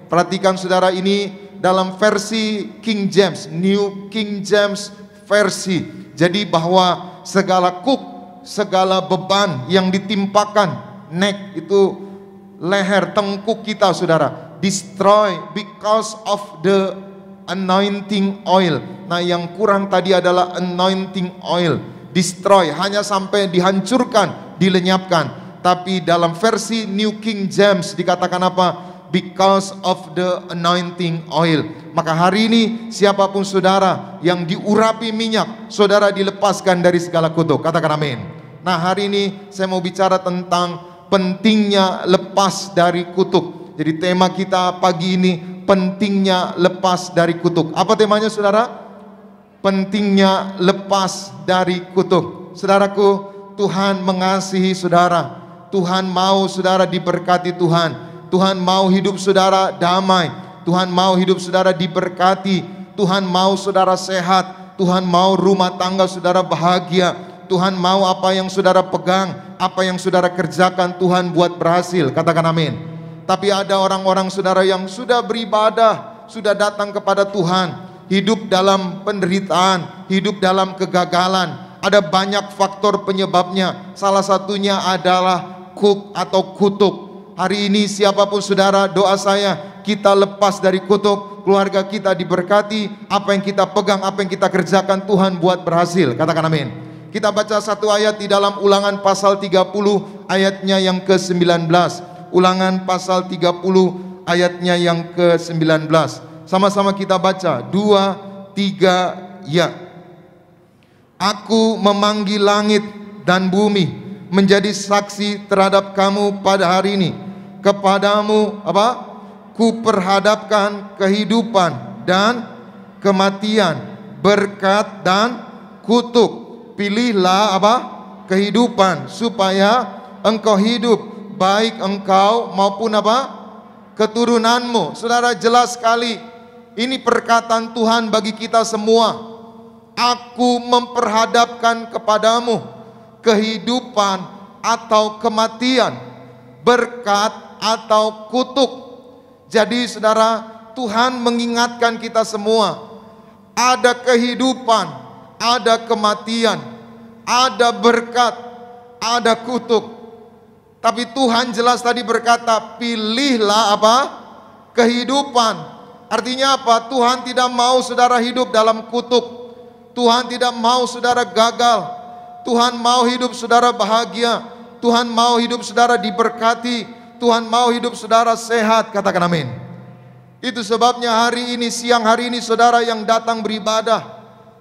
Perhatikan saudara, ini dalam versi King James, New King James versi. Jadi bahwa segala kuk, segala beban yang ditimpakan, neck itu leher, tengkuk kita saudara, destroy because of the anointing oil. Nah, yang kurang tadi adalah anointing oil. Destroy, hanya sampai dihancurkan, dilenyapkan. Tapi dalam versi New King James dikatakan apa? Because of the anointing oil. Maka hari ini siapapun saudara yang diurapi minyak, saudara dilepaskan dari segala kutuk. Katakan amin. Nah, hari ini saya mau bicara tentang pentingnya lepas dari kutuk. Jadi tema kita pagi ini, pentingnya lepas dari kutuk. Apa temanya saudara? Pentingnya lepas dari kutuk. Saudaraku, Tuhan mengasihi saudara. Tuhan mau saudara diberkati Tuhan. Tuhan mau hidup saudara damai. Tuhan mau hidup saudara diberkati. Tuhan mau saudara sehat. Tuhan mau rumah tangga saudara bahagia. Tuhan mau apa yang saudara pegang, apa yang saudara kerjakan, Tuhan buat berhasil. Katakan amin. Tapi ada orang-orang saudara yang sudah beribadah, sudah datang kepada Tuhan, hidup dalam penderitaan, hidup dalam kegagalan. Ada banyak faktor penyebabnya. Salah satunya adalah kuk atau kutuk. Hari ini siapapun saudara, doa saya, kita lepas dari kutuk, keluarga kita diberkati, apa yang kita pegang, apa yang kita kerjakan, Tuhan buat berhasil. Katakan amin. Kita baca satu ayat di dalam Ulangan pasal 30 ayatnya yang ke-19. Ulangan pasal 30 ayatnya yang ke-19. Sama-sama kita baca, 2, 3, ya. Aku memanggil langit dan bumi menjadi saksi terhadap kamu pada hari ini. Kepadamu apa? Kuperhadapkan kehidupan dan kematian, berkat dan kutuk. Pilihlah apa? Kehidupan, supaya engkau hidup, baik engkau maupun apa? Keturunanmu. Saudara, jelas sekali ini perkataan Tuhan bagi kita semua. Aku memperhadapkan kepadamu kehidupan atau kematian, berkat atau kutuk. Jadi saudara, Tuhan mengingatkan kita semua, ada kehidupan, ada kematian, ada berkat, ada kutuk. Tapi Tuhan jelas tadi berkata, pilihlah apa? Kehidupan. Artinya apa? Tuhan tidak mau saudara hidup dalam kutuk. Tuhan tidak mau saudara gagal. Tuhan mau hidup saudara bahagia. Tuhan mau hidup saudara diberkati. Tuhan mau hidup saudara sehat. Katakan amin. Itu sebabnya hari ini, siang hari ini saudara yang datang beribadah,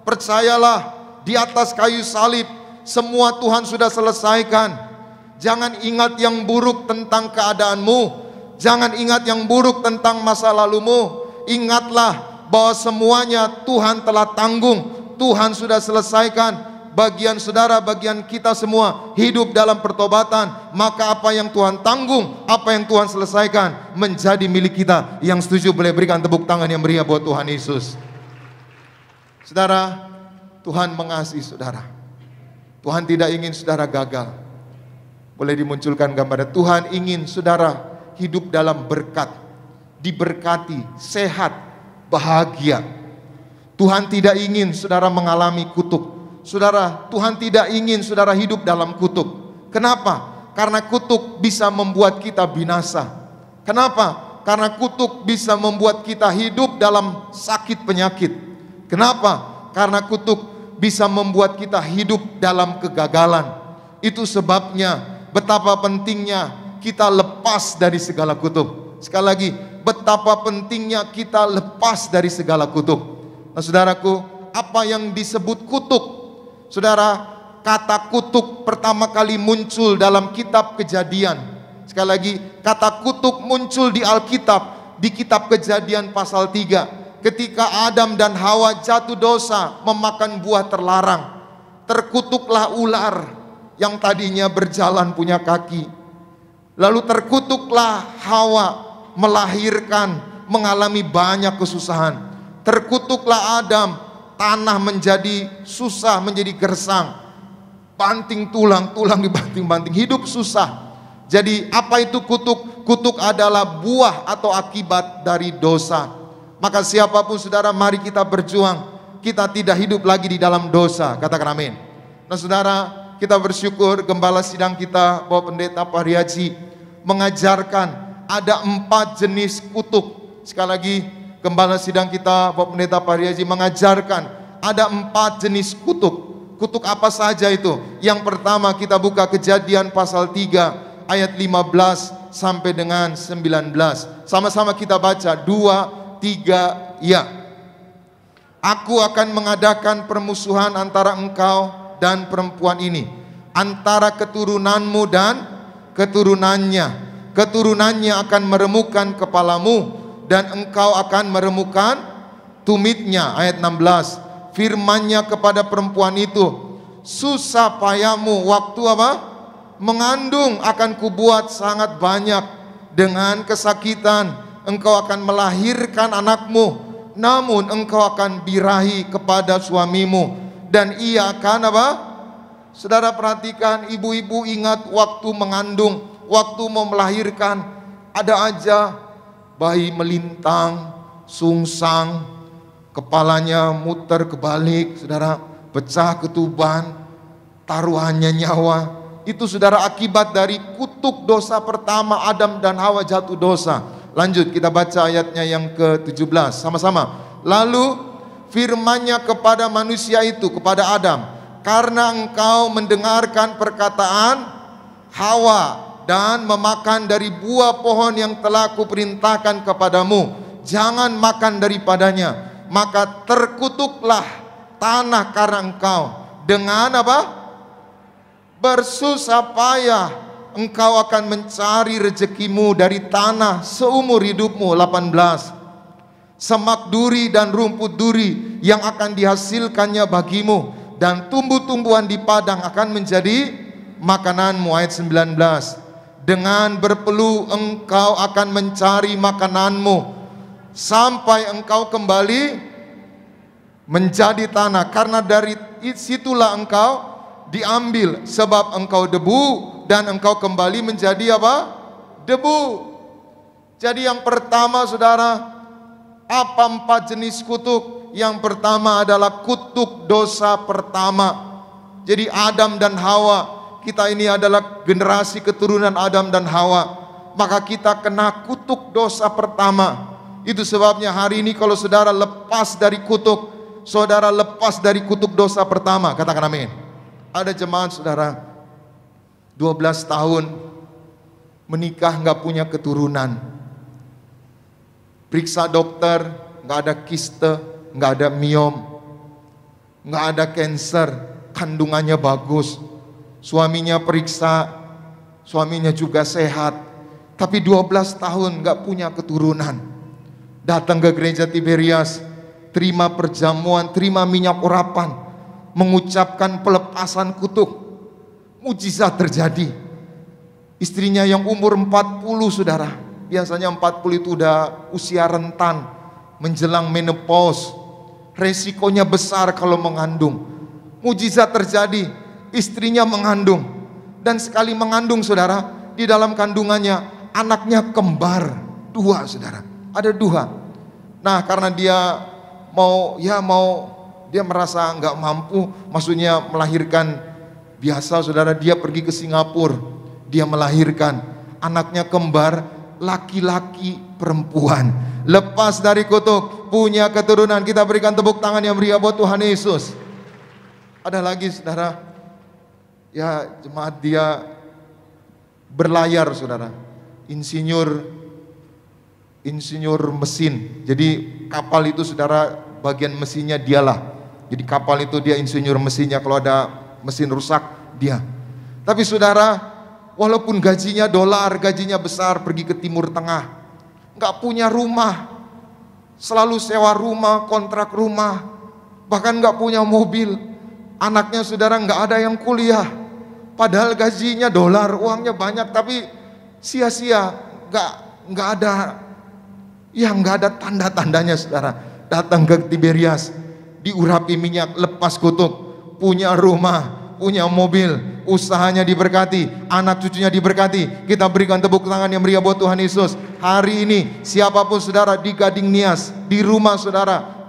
percayalah, di atas kayu salib semua Tuhan sudah selesaikan. Jangan ingat yang buruk tentang keadaanmu. Jangan ingat yang buruk tentang masa lalumu. Ingatlah bahwa semuanya Tuhan telah tanggung. Tuhan sudah selesaikan. Bagian saudara, bagian kita semua hidup dalam pertobatan. Maka apa yang Tuhan tanggung, apa yang Tuhan selesaikan, menjadi milik kita. Yang setuju boleh berikan tepuk tangan yang meriah buat Tuhan Yesus. Saudara, Tuhan mengasihi saudara. Tuhan tidak ingin saudara gagal. Boleh dimunculkan gambarnya. Tuhan ingin saudara hidup dalam berkat, diberkati, sehat, bahagia. Tuhan tidak ingin saudara mengalami kutuk. Saudara, Tuhan tidak ingin saudara hidup dalam kutuk. Kenapa? Karena kutuk bisa membuat kita binasa. Kenapa? Karena kutuk bisa membuat kita hidup dalam sakit penyakit. Kenapa? Karena kutuk bisa membuat kita hidup dalam kegagalan. Itu sebabnya betapa pentingnya kita lepas dari segala kutuk. Sekali lagi, betapa pentingnya kita lepas dari segala kutuk. Nah saudaraku, apa yang disebut kutuk? Saudara, kata kutuk pertama kali muncul dalam kitab Kejadian. Sekali lagi, kata kutuk muncul di Alkitab, di kitab Kejadian pasal 3. Ketika Adam dan Hawa jatuh dosa memakan buah terlarang, terkutuklah ular yang tadinya berjalan punya kaki. Lalu terkutuklah Hawa melahirkan, mengalami banyak kesusahan. Terkutuklah Adam, tanah menjadi susah, menjadi gersang. Banting tulang, tulang dibanting-banting, hidup susah. Jadi apa itu kutuk? Kutuk adalah buah atau akibat dari dosa. Maka siapapun saudara, mari kita berjuang. Kita tidak hidup lagi di dalam dosa. Katakan amin. Nah saudara, kita bersyukur gembala sidang kita, Bapak Pendeta Pariaji, mengajarkan ada 4 jenis kutuk. Sekali lagi, gembala sidang kita, Bapak Pendeta Pariaji, mengajarkan ada 4 jenis kutuk. Kutuk apa saja itu? Yang pertama kita buka Kejadian pasal 3 ayat 15 sampai dengan 19. Sama-sama kita baca 2, 3, ya. Aku akan mengadakan permusuhan antara engkau dan perempuan ini, antara keturunanmu dan keturunannya. Keturunannya akan meremukkan kepalamu dan engkau akan meremukkan tumitnya. Ayat 16. Firman-Nya kepada perempuan itu, susah payahmu waktu apa? Mengandung akan kubuat sangat banyak. Dengan kesakitan engkau akan melahirkan anakmu, namun engkau akan birahi kepada suamimu dan ia akan apa? Saudara perhatikan, ibu-ibu ingat waktu mengandung, waktu mau melahirkan, ada aja bayi melintang, sungsang, kepalanya muter kebalik, saudara, pecah ketuban, taruhannya nyawa. Itu saudara akibat dari kutuk dosa pertama Adam dan Hawa jatuh dosa. Lanjut kita baca ayatnya yang ke-17 sama-sama. Lalu firman-Nya kepada manusia itu, kepada Adam, karena engkau mendengarkan perkataan Hawa dan memakan dari buah pohon yang telah kuperintahkan kepadamu, jangan makan daripadanya, maka terkutuklah tanah karena engkau. Dengan apa? Bersusah payah engkau akan mencari rezekimu dari tanah seumur hidupmu. 18. Semak duri dan rumput duri yang akan dihasilkannya bagimu, dan tumbuh-tumbuhan di padang akan menjadi makananmu. Ayat 19. Dengan berpeluh engkau akan mencari makananmu sampai engkau kembali menjadi tanah, karena dari situlah engkau diambil, sebab engkau debu dan engkau kembali menjadi apa? Debu. Jadi yang pertama saudara, apa 4 jenis kutuk? Yang pertama adalah kutuk dosa pertama. Jadi Adam dan Hawa, kita ini adalah generasi keturunan Adam dan Hawa, maka kita kena kutuk dosa pertama. Itu sebabnya hari ini kalau saudara lepas dari kutuk, saudara lepas dari kutuk dosa pertama. Katakan amin. Ada jemaat saudara 12 tahun menikah nggak punya keturunan, periksa dokter nggak ada kiste, nggak ada miom, nggak ada kanker, kandungannya bagus. Suaminya periksa, suaminya juga sehat, tapi 12 tahun nggak punya keturunan. Datang ke gereja Tiberias, terima perjamuan, terima minyak urapan, mengucapkan pelepasan kutuk. Mujizat terjadi. Istrinya yang umur 40 saudara, biasanya 40 itu udah usia rentan, menjelang menopause, resikonya besar kalau mengandung. Mujizat terjadi, istrinya mengandung, dan sekali mengandung saudara, di dalam kandungannya anaknya kembar 2 saudara, ada 2. Nah karena dia dia merasa nggak mampu, maksudnya melahirkan biasa saudara, dia pergi ke Singapura, dia melahirkan anaknya kembar, laki-laki perempuan, lepas dari kutuk, punya keturunan. Kita berikan tepuk tangan yang meriah buat Tuhan Yesus. Ada lagi saudara, ya jemaat dia berlayar saudara, insinyur mesin. Jadi kapal itu saudara, bagian mesinnya dialah. Jadi kapal itu dia insinyur mesinnya. Kalau ada mesin rusak dia. Tapi saudara, walaupun gajinya dolar, gajinya besar, pergi ke Timur Tengah, nggak punya rumah, selalu sewa rumah, kontrak rumah, bahkan nggak punya mobil. Anaknya saudara nggak ada yang kuliah, padahal gajinya dolar, uangnya banyak, tapi sia-sia, nggak ada, ya nggak ada tanda-tandanya saudara. Datang ke Tiberias, diurapi minyak, lepas kutuk, punya rumah, punya mobil, usahanya diberkati, anak cucunya diberkati. Kita berikan tepuk tangan yang meriah buat Tuhan Yesus. Hari ini siapapun saudara di Gading Nias, di rumah saudara,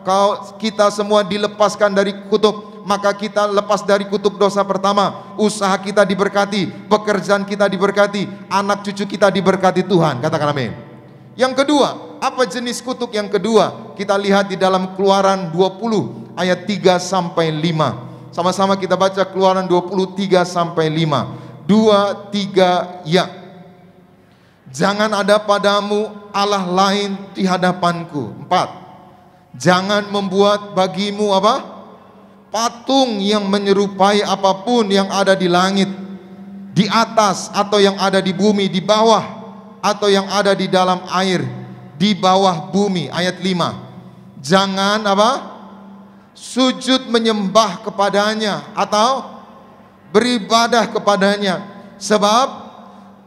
kita semua dilepaskan dari kutuk. Maka kita lepas dari kutuk dosa pertama. Usaha kita diberkati, pekerjaan kita diberkati, anak cucu kita diberkati Tuhan. Katakan amin. Yang kedua, apa jenis kutuk yang kedua? Kita lihat di dalam Keluaran 20 ayat 3 sampai 5. Sama-sama kita baca Keluaran 23 sampai 5. 2, 3, ya. Jangan ada padamu Allah lain di hadapanku. 4. Jangan membuat bagimu apa? Patung yang menyerupai apapun yang ada di langit, di atas, atau yang ada di bumi, di bawah, atau yang ada di dalam air, di bawah bumi. Ayat 5. Jangan apa? Sujud menyembah kepadanya atau beribadah kepadanya, sebab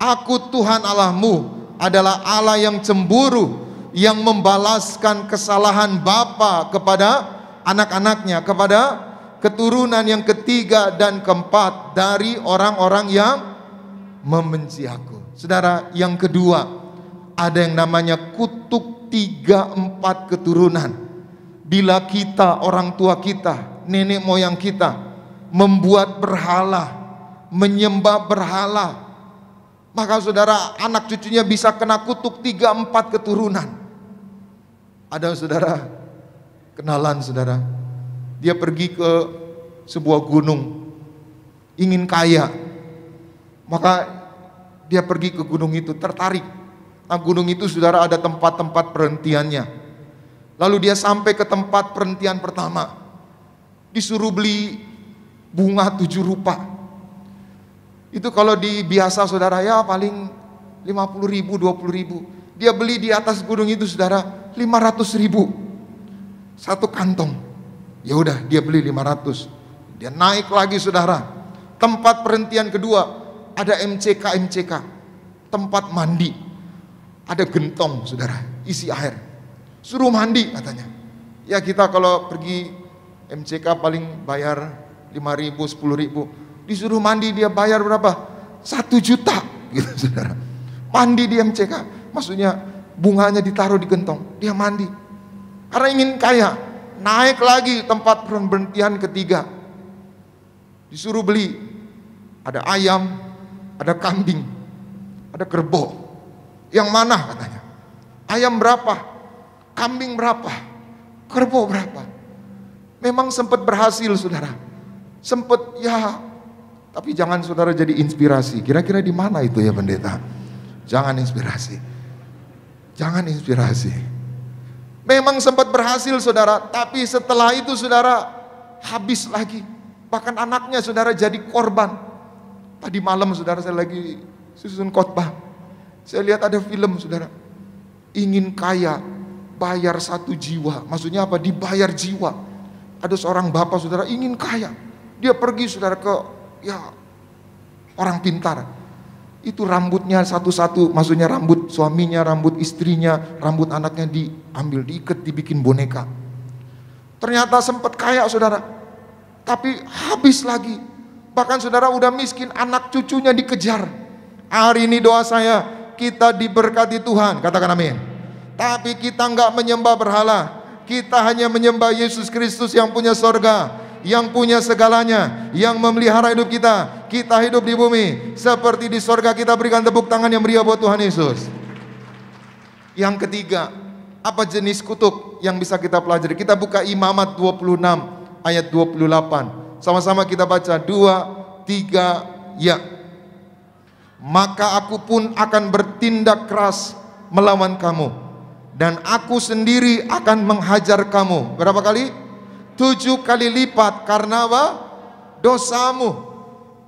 aku Tuhan Allahmu adalah Allah yang cemburu, yang membalaskan kesalahan bapa kepada anak-anaknya, kepada keturunan yang ketiga dan keempat dari orang-orang yang membenci aku. Saudara, yang kedua, ada yang namanya kutuk 3-4 keturunan. Bila kita, orang tua kita, nenek moyang kita membuat berhala, menyembah berhala, maka saudara, anak cucunya bisa kena kutuk 3-4 keturunan. Ada saudara, kenalan saudara, dia pergi ke sebuah gunung, ingin kaya, maka dia pergi ke gunung itu, tertarik. Nah, gunung itu saudara ada tempat-tempat perhentiannya. Lalu dia sampai ke tempat perhentian pertama, disuruh beli bunga 7 rupa. Itu kalau di biasa saudara ya paling 50.000, 20.000. Dia beli di atas gunung itu saudara 500.000 satu kantong. Ya udah, dia beli 500. Dia naik lagi saudara. Tempat perhentian kedua ada MCK, tempat mandi. Ada gentong saudara, isi air. Suruh mandi katanya. Ya kita kalau pergi MCK paling bayar 5.000, 10.000. Disuruh mandi dia bayar berapa? 1 juta gitu saudara. Mandi di MCK, maksudnya bunganya ditaruh di gentong, dia mandi. Karena ingin kaya. Naik lagi tempat perhentian ketiga, disuruh beli, ada ayam, ada kambing, ada kerbau. Yang mana katanya? Ayam berapa? Kambing berapa? Kerbau berapa? Memang sempat berhasil saudara, sempat ya, tapi jangan saudara jadi inspirasi. Kira-kira di mana itu ya pendeta? Jangan inspirasi, jangan inspirasi. Memang sempat berhasil saudara, tapi setelah itu saudara habis lagi. Bahkan anaknya saudara jadi korban. Tadi malam saudara saya lagi susun khotbah, saya lihat ada film saudara, ingin kaya bayar 1 jiwa. Maksudnya apa? Dibayar jiwa. Ada seorang bapak saudara ingin kaya, dia pergi saudara ke ya orang pintar. Itu rambutnya satu-satu, maksudnya rambut suaminya, rambut istrinya, rambut anaknya diambil, diikat, dibikin boneka. Ternyata sempat kaya saudara, tapi habis lagi. Bahkan saudara udah miskin, anak cucunya dikejar. Hari ini doa saya, kita diberkati Tuhan, katakan amin. Tapi kita nggak menyembah berhala, kita hanya menyembah Yesus Kristus yang punya sorga, yang punya segalanya, yang memelihara hidup kita. Kita hidup di bumi seperti di sorga. Kita berikan tepuk tangan yang meriah buat Tuhan Yesus. Yang ketiga, apa jenis kutuk yang bisa kita pelajari? Kita buka Imamat 26 ayat 28. Sama-sama kita baca 2, 3, ya. Maka aku pun akan bertindak keras melawan kamu, dan aku sendiri akan menghajar kamu. Berapa kali? 7 kali lipat. Karena apa? dosamu.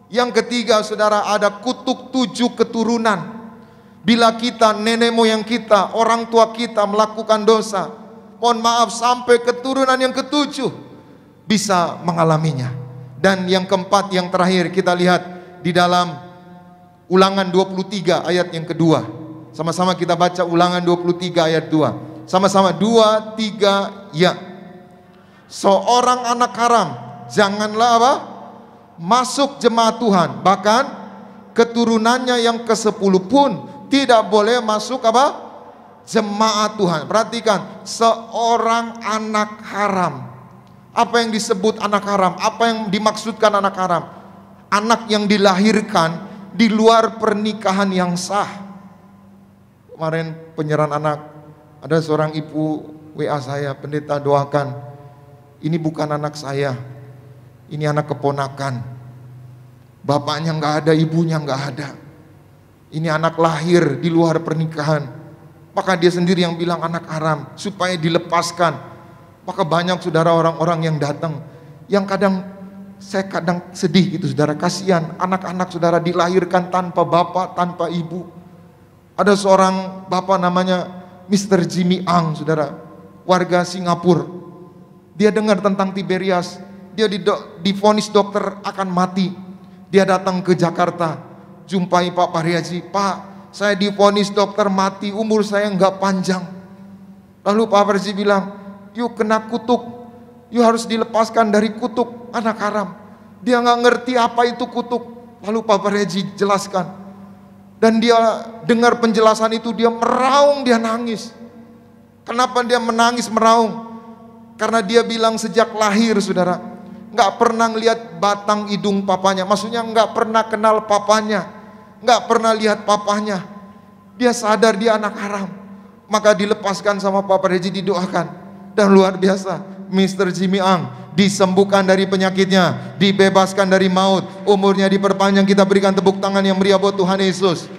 Yang ketiga saudara, ada kutuk 7 keturunan. Bila kita, nenek moyang kita, orang tua kita melakukan dosa, mohon maaf sampai keturunan yang ke-7 bisa mengalaminya. Dan yang keempat, yang terakhir kita lihat di dalam Ulangan 23 ayat yang kedua. Sama-sama kita baca Ulangan 23 ayat 2. Sama-sama 2, 3, ya. Seorang anak haram janganlah apa? Masuk jemaat Tuhan, bahkan keturunannya yang ke-10 pun tidak boleh masuk apa? Jemaat Tuhan. Perhatikan, seorang anak haram. Apa yang disebut anak haram? Apa yang dimaksudkan anak haram? Anak yang dilahirkan di luar pernikahan yang sah. Kemarin penyerahan anak, ada seorang ibu WA saya, pendeta doakan, ini bukan anak saya, ini anak keponakan. Bapaknya nggak ada, ibunya nggak ada. Ini anak lahir di luar pernikahan. Maka dia sendiri yang bilang anak haram, supaya dilepaskan. Maka banyak saudara orang-orang yang datang, yang saya kadang sedih gitu saudara, kasihan anak-anak saudara dilahirkan tanpa bapak, tanpa ibu. Ada seorang bapak namanya Mr. Jimmy Ang saudara, warga Singapura. Dia dengar tentang Tiberias, dia divonis dokter akan mati. Dia datang ke Jakarta, jumpai Pak Pariaji, Pak, saya divonis dokter mati, umur saya nggak panjang. Lalu Pak Pariaji bilang, yuk kena kutuk, yuk harus dilepaskan dari kutuk anak haram. Dia nggak ngerti apa itu kutuk. Lalu Pak Pariaji jelaskan, dan dia dengar penjelasan itu, dia meraung, dia nangis. Kenapa dia menangis meraung? Karena dia bilang sejak lahir saudara, nggak pernah ngelihat batang hidung papanya. Maksudnya nggak pernah kenal papanya, nggak pernah lihat papanya. Dia sadar dia anak haram. Maka dilepaskan sama Pak Pariaji, didoakan. Dan luar biasa, Mr. Jimmy Ang disembuhkan dari penyakitnya, dibebaskan dari maut, umurnya diperpanjang. Kita berikan tepuk tangan yang meriah buat Tuhan Yesus.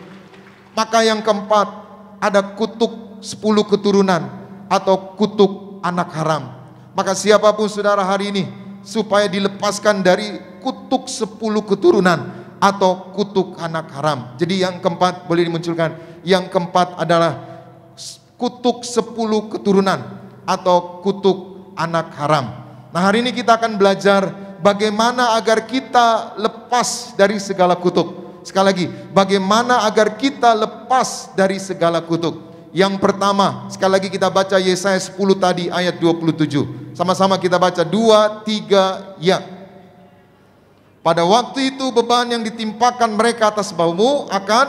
Maka yang keempat, ada kutuk 10 keturunan atau kutuk anak haram. Maka siapapun saudara hari ini, supaya dilepaskan dari kutuk 10 keturunan atau kutuk anak haram. Jadi yang keempat boleh dimunculkan. Yang keempat adalah kutuk 10 keturunan atau kutuk anak haram. Nah, hari ini kita akan belajar bagaimana agar kita lepas dari segala kutuk. Sekali lagi, bagaimana agar kita lepas dari segala kutuk. Yang pertama, sekali lagi kita baca Yesaya 10 tadi ayat 27. Sama-sama kita baca 2, 3, ya. Pada waktu itu beban yang ditimpakan mereka atas bahumu akan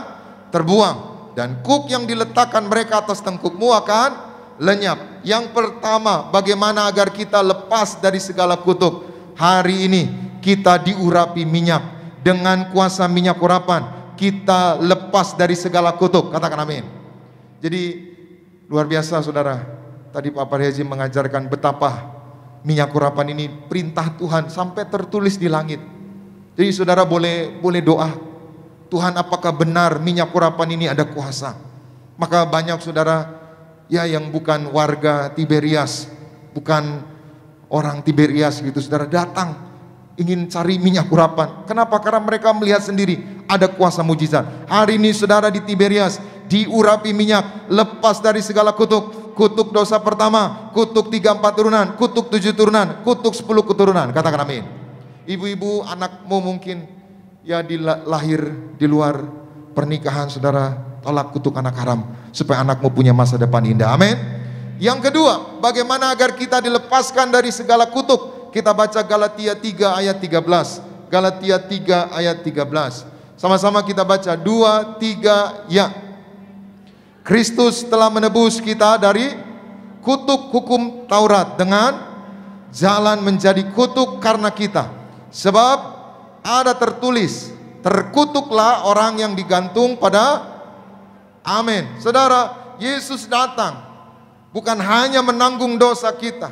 terbuang, dan kuk yang diletakkan mereka atas tengkukmu akan lenyap. Yang pertama, bagaimana agar kita lepas dari segala kutuk. Hari ini kita diurapi minyak. Dengan kuasa minyak urapan kita lepas dari segala kutuk. Katakan amin. Jadi luar biasa saudara. Tadi Pak Pariaji mengajarkan betapa minyak urapan ini perintah Tuhan sampai tertulis di langit. Jadi saudara boleh doa, Tuhan apakah benar minyak urapan ini ada kuasa. Maka banyak saudara ya yang bukan warga Tiberias, bukan orang Tiberias gitu saudara, datang ingin cari minyak urapan. Kenapa? Karena mereka melihat sendiri ada kuasa mujizat. Hari ini saudara di Tiberias diurapi minyak, lepas dari segala kutuk. Kutuk dosa pertama, kutuk 3-4 turunan, kutuk 7 turunan, kutuk 10 keturunan. Katakan amin. Ibu-ibu, anakmu mungkin ya lahir di luar pernikahan saudara, tolak kutuk anak haram supaya anakmu punya masa depan indah. Amin. Yang kedua, bagaimana agar kita dilepaskan dari segala kutuk? Kita baca Galatia 3 ayat 13. Galatia 3 ayat 13. Sama-sama kita baca 2, 3, ya. Kristus telah menebus kita dari kutuk hukum Taurat dengan jalan menjadi kutuk karena kita. Sebab ada tertulis, terkutuklah orang yang digantung pada. Amin. Saudara, Yesus datang bukan hanya menanggung dosa kita,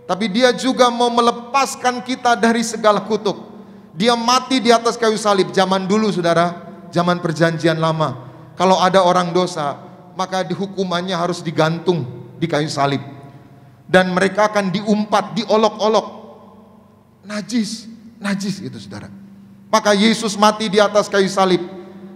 tapi dia juga mau melepaskan kita dari segala kutuk. Dia mati di atas kayu salib. Zaman dulu saudara, zaman perjanjian lama, kalau ada orang dosa, maka hukumannya harus digantung di kayu salib. Dan mereka akan diumpat, diolok-olok. Najis, Najis itu saudara. Maka Yesus mati di atas kayu salib.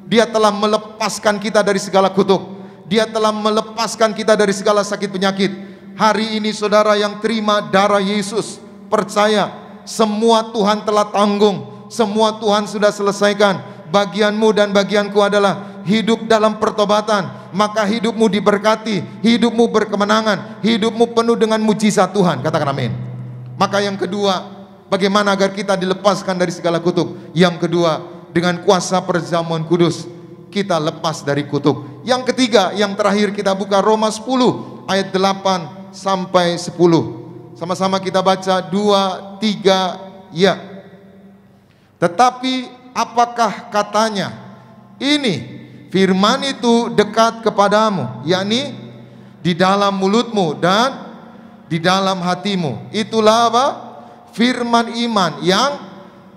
Dia telah melepaskan kita dari segala kutuk. Dia telah melepaskan kita dari segala sakit penyakit. Hari ini saudara yang terima darah Yesus, percaya semua Tuhan telah tanggung. Semua Tuhan sudah selesaikan. Bagianmu dan bagianku adalah hidup dalam pertobatan. Maka hidupmu diberkati, hidupmu berkemenangan, hidupmu penuh dengan mujizat Tuhan. Katakan amin. Maka yang kedua, bagaimana agar kita dilepaskan dari segala kutuk? Yang kedua, dengan kuasa perjamuan kudus kita lepas dari kutuk. Yang ketiga, yang terakhir, kita buka Roma 10 ayat 8 sampai 10. Sama-sama kita baca 2, 3, ya. Tetapi apakah katanya? Ini firman itu dekat kepadamu, yakni di dalam mulutmu dan di dalam hatimu. Itulah apa? Firman iman yang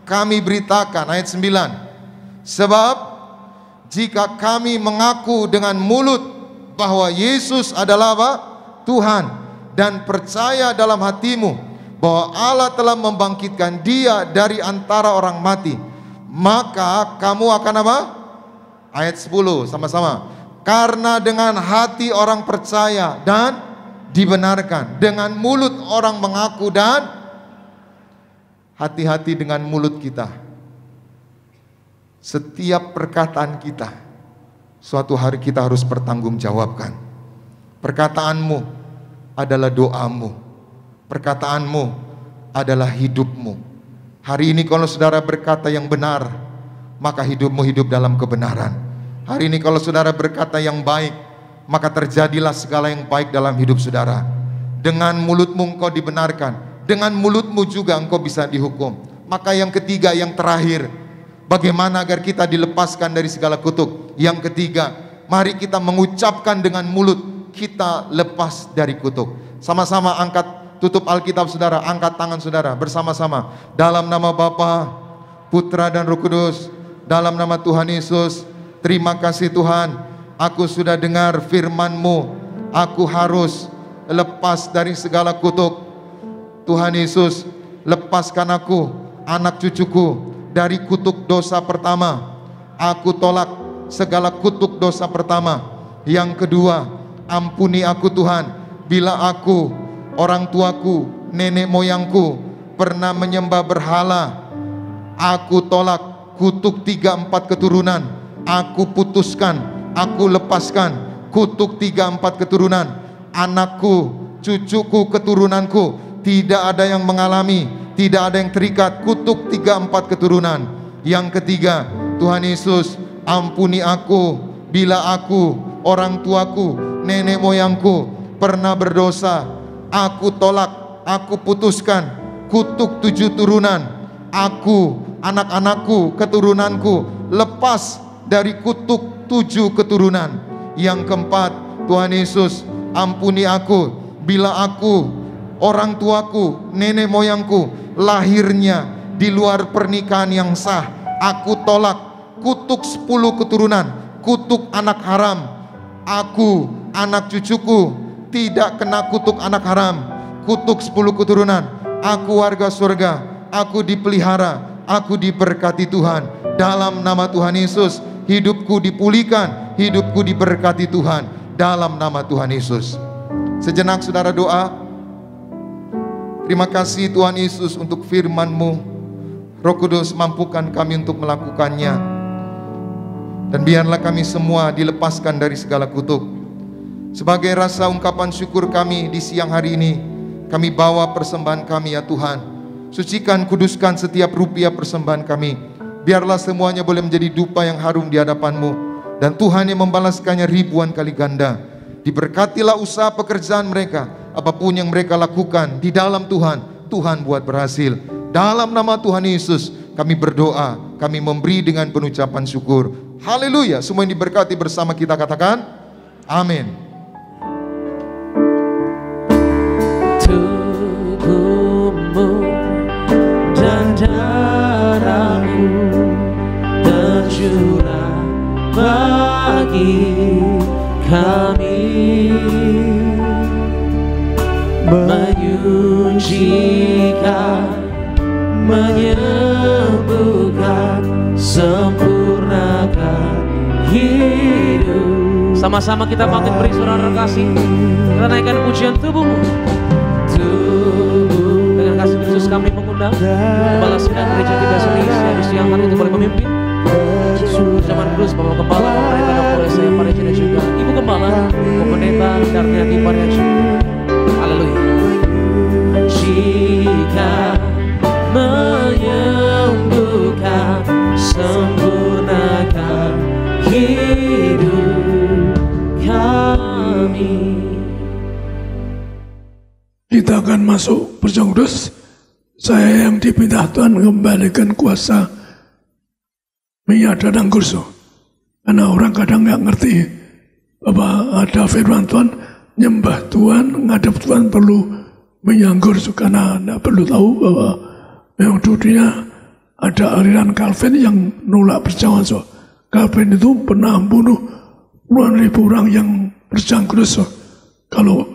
kami beritakan. Ayat 9. Sebab jika kami mengaku dengan mulut bahwa Yesus adalah apa? Tuhan, dan percaya dalam hatimu bahwa Allah telah membangkitkan Dia dari antara orang mati, maka kamu akan apa? Ayat 10 sama-sama. Karena dengan hati orang percaya dan dibenarkan, dengan mulut orang mengaku, dan hati-hati dengan mulut kita. Setiap perkataan kita, suatu hari kita harus pertanggungjawabkan. Perkataanmu adalah doamu. Perkataanmu adalah hidupmu. Hari ini kalau saudara berkata yang benar, maka hidupmu hidup dalam kebenaran. Hari ini kalau saudara berkata yang baik, maka terjadilah segala yang baik dalam hidup saudara. Dengan mulutmu engkau dibenarkan, dengan mulutmu juga engkau bisa dihukum. Maka yang ketiga, yang terakhir, bagaimana agar kita dilepaskan dari segala kutuk? Yang ketiga, mari kita mengucapkan dengan mulut, kita lepas dari kutuk. Sama-sama angkat, tutup Alkitab saudara, angkat tangan saudara bersama-sama. Dalam nama Bapa, Putra dan Roh Kudus, dalam nama Tuhan Yesus, terima kasih Tuhan. Aku sudah dengar firman-Mu. Aku harus lepas dari segala kutuk. Tuhan Yesus, lepaskan aku, anak cucuku, dari kutuk dosa pertama. Aku tolak segala kutuk dosa pertama. Yang kedua, ampuni aku Tuhan, bila aku, orang tuaku, nenek moyangku pernah menyembah berhala. Aku tolak kutuk 3-4 keturunan. Aku putuskan, aku lepaskan kutuk 3-4 keturunan. Anakku, cucuku, keturunanku, tidak ada yang mengalami, tidak ada yang terikat kutuk 3-4 keturunan. Yang ketiga, Tuhan Yesus, ampuni aku bila aku, orang tuaku, nenek moyangku pernah berdosa. Aku tolak, aku putuskan kutuk 7 turunan. Aku, anak-anakku, keturunanku lepas dari kutuk 7 keturunan. Yang keempat, Tuhan Yesus, ampuni aku bila aku, orang tuaku, nenek moyangku lahirnya di luar pernikahan yang sah. Aku tolak kutuk 10 keturunan, kutuk anak haram. Aku, anak cucuku tidak kena kutuk anak haram, kutuk 10 keturunan. Aku warga surga, aku dipelihara, aku diberkati Tuhan. Dalam nama Tuhan Yesus, hidupku dipulihkan, hidupku diberkati Tuhan. Dalam nama Tuhan Yesus. Sejenak saudara doa. Terima kasih Tuhan Yesus untuk firman-Mu. Roh Kudus, mampukan kami untuk melakukannya. Dan biarlah kami semua dilepaskan dari segala kutuk. Sebagai rasa ungkapan syukur kami di siang hari ini, kami bawa persembahan kami ya Tuhan. Sucikan, kuduskan setiap rupiah persembahan kami. Biarlah semuanya boleh menjadi dupa yang harum di hadapan-Mu. Dan Tuhan yang membalaskannya ribuan kali ganda. Diberkatilah usaha pekerjaan mereka. Apapun yang mereka lakukan di dalam Tuhan, Tuhan buat berhasil. Dalam nama Tuhan Yesus kami berdoa, kami memberi dengan penucapan syukur. Haleluya. Semua yang diberkati bersama kita katakan amin. Tubuhmu dan darahmu tercurah bagi kami, menyucikan, menyembuhkan, sempurnakan hidup. Sama-sama kita bangkit beri saudara kasih. Kita naikkan pujian tubuhmu. Dengan kasih Kristus kami mengundang Kepala Sidang Gereja Kidasi Indonesia di siang hari untuk boleh memimpin Zaman Kudus Bapak Gembala, Bapak Pendeta Dr. Yesaya Pariaji dan juga Ibu Gembala, Bapak Pendeta Darniati Pariaji. Haleluya. Jika menyembuhkan, sempurnakan hidup kami. Kita akan masuk perjamuan kudus. Saya yang dipinta Tuhan kembalikan kuasa minyak dan anggur. Karena orang kadang nggak ngerti bahwa ada firman Tuhan, nyembah Tuhan, ngadep Tuhan perlu minyak anggur. Karena anda perlu tahu bahwa memang dunia ada aliran Calvin yang nolak perjamuan. Calvin itu pernah bunuh puluhan ribu orang yang perjamuan kudus. Kalau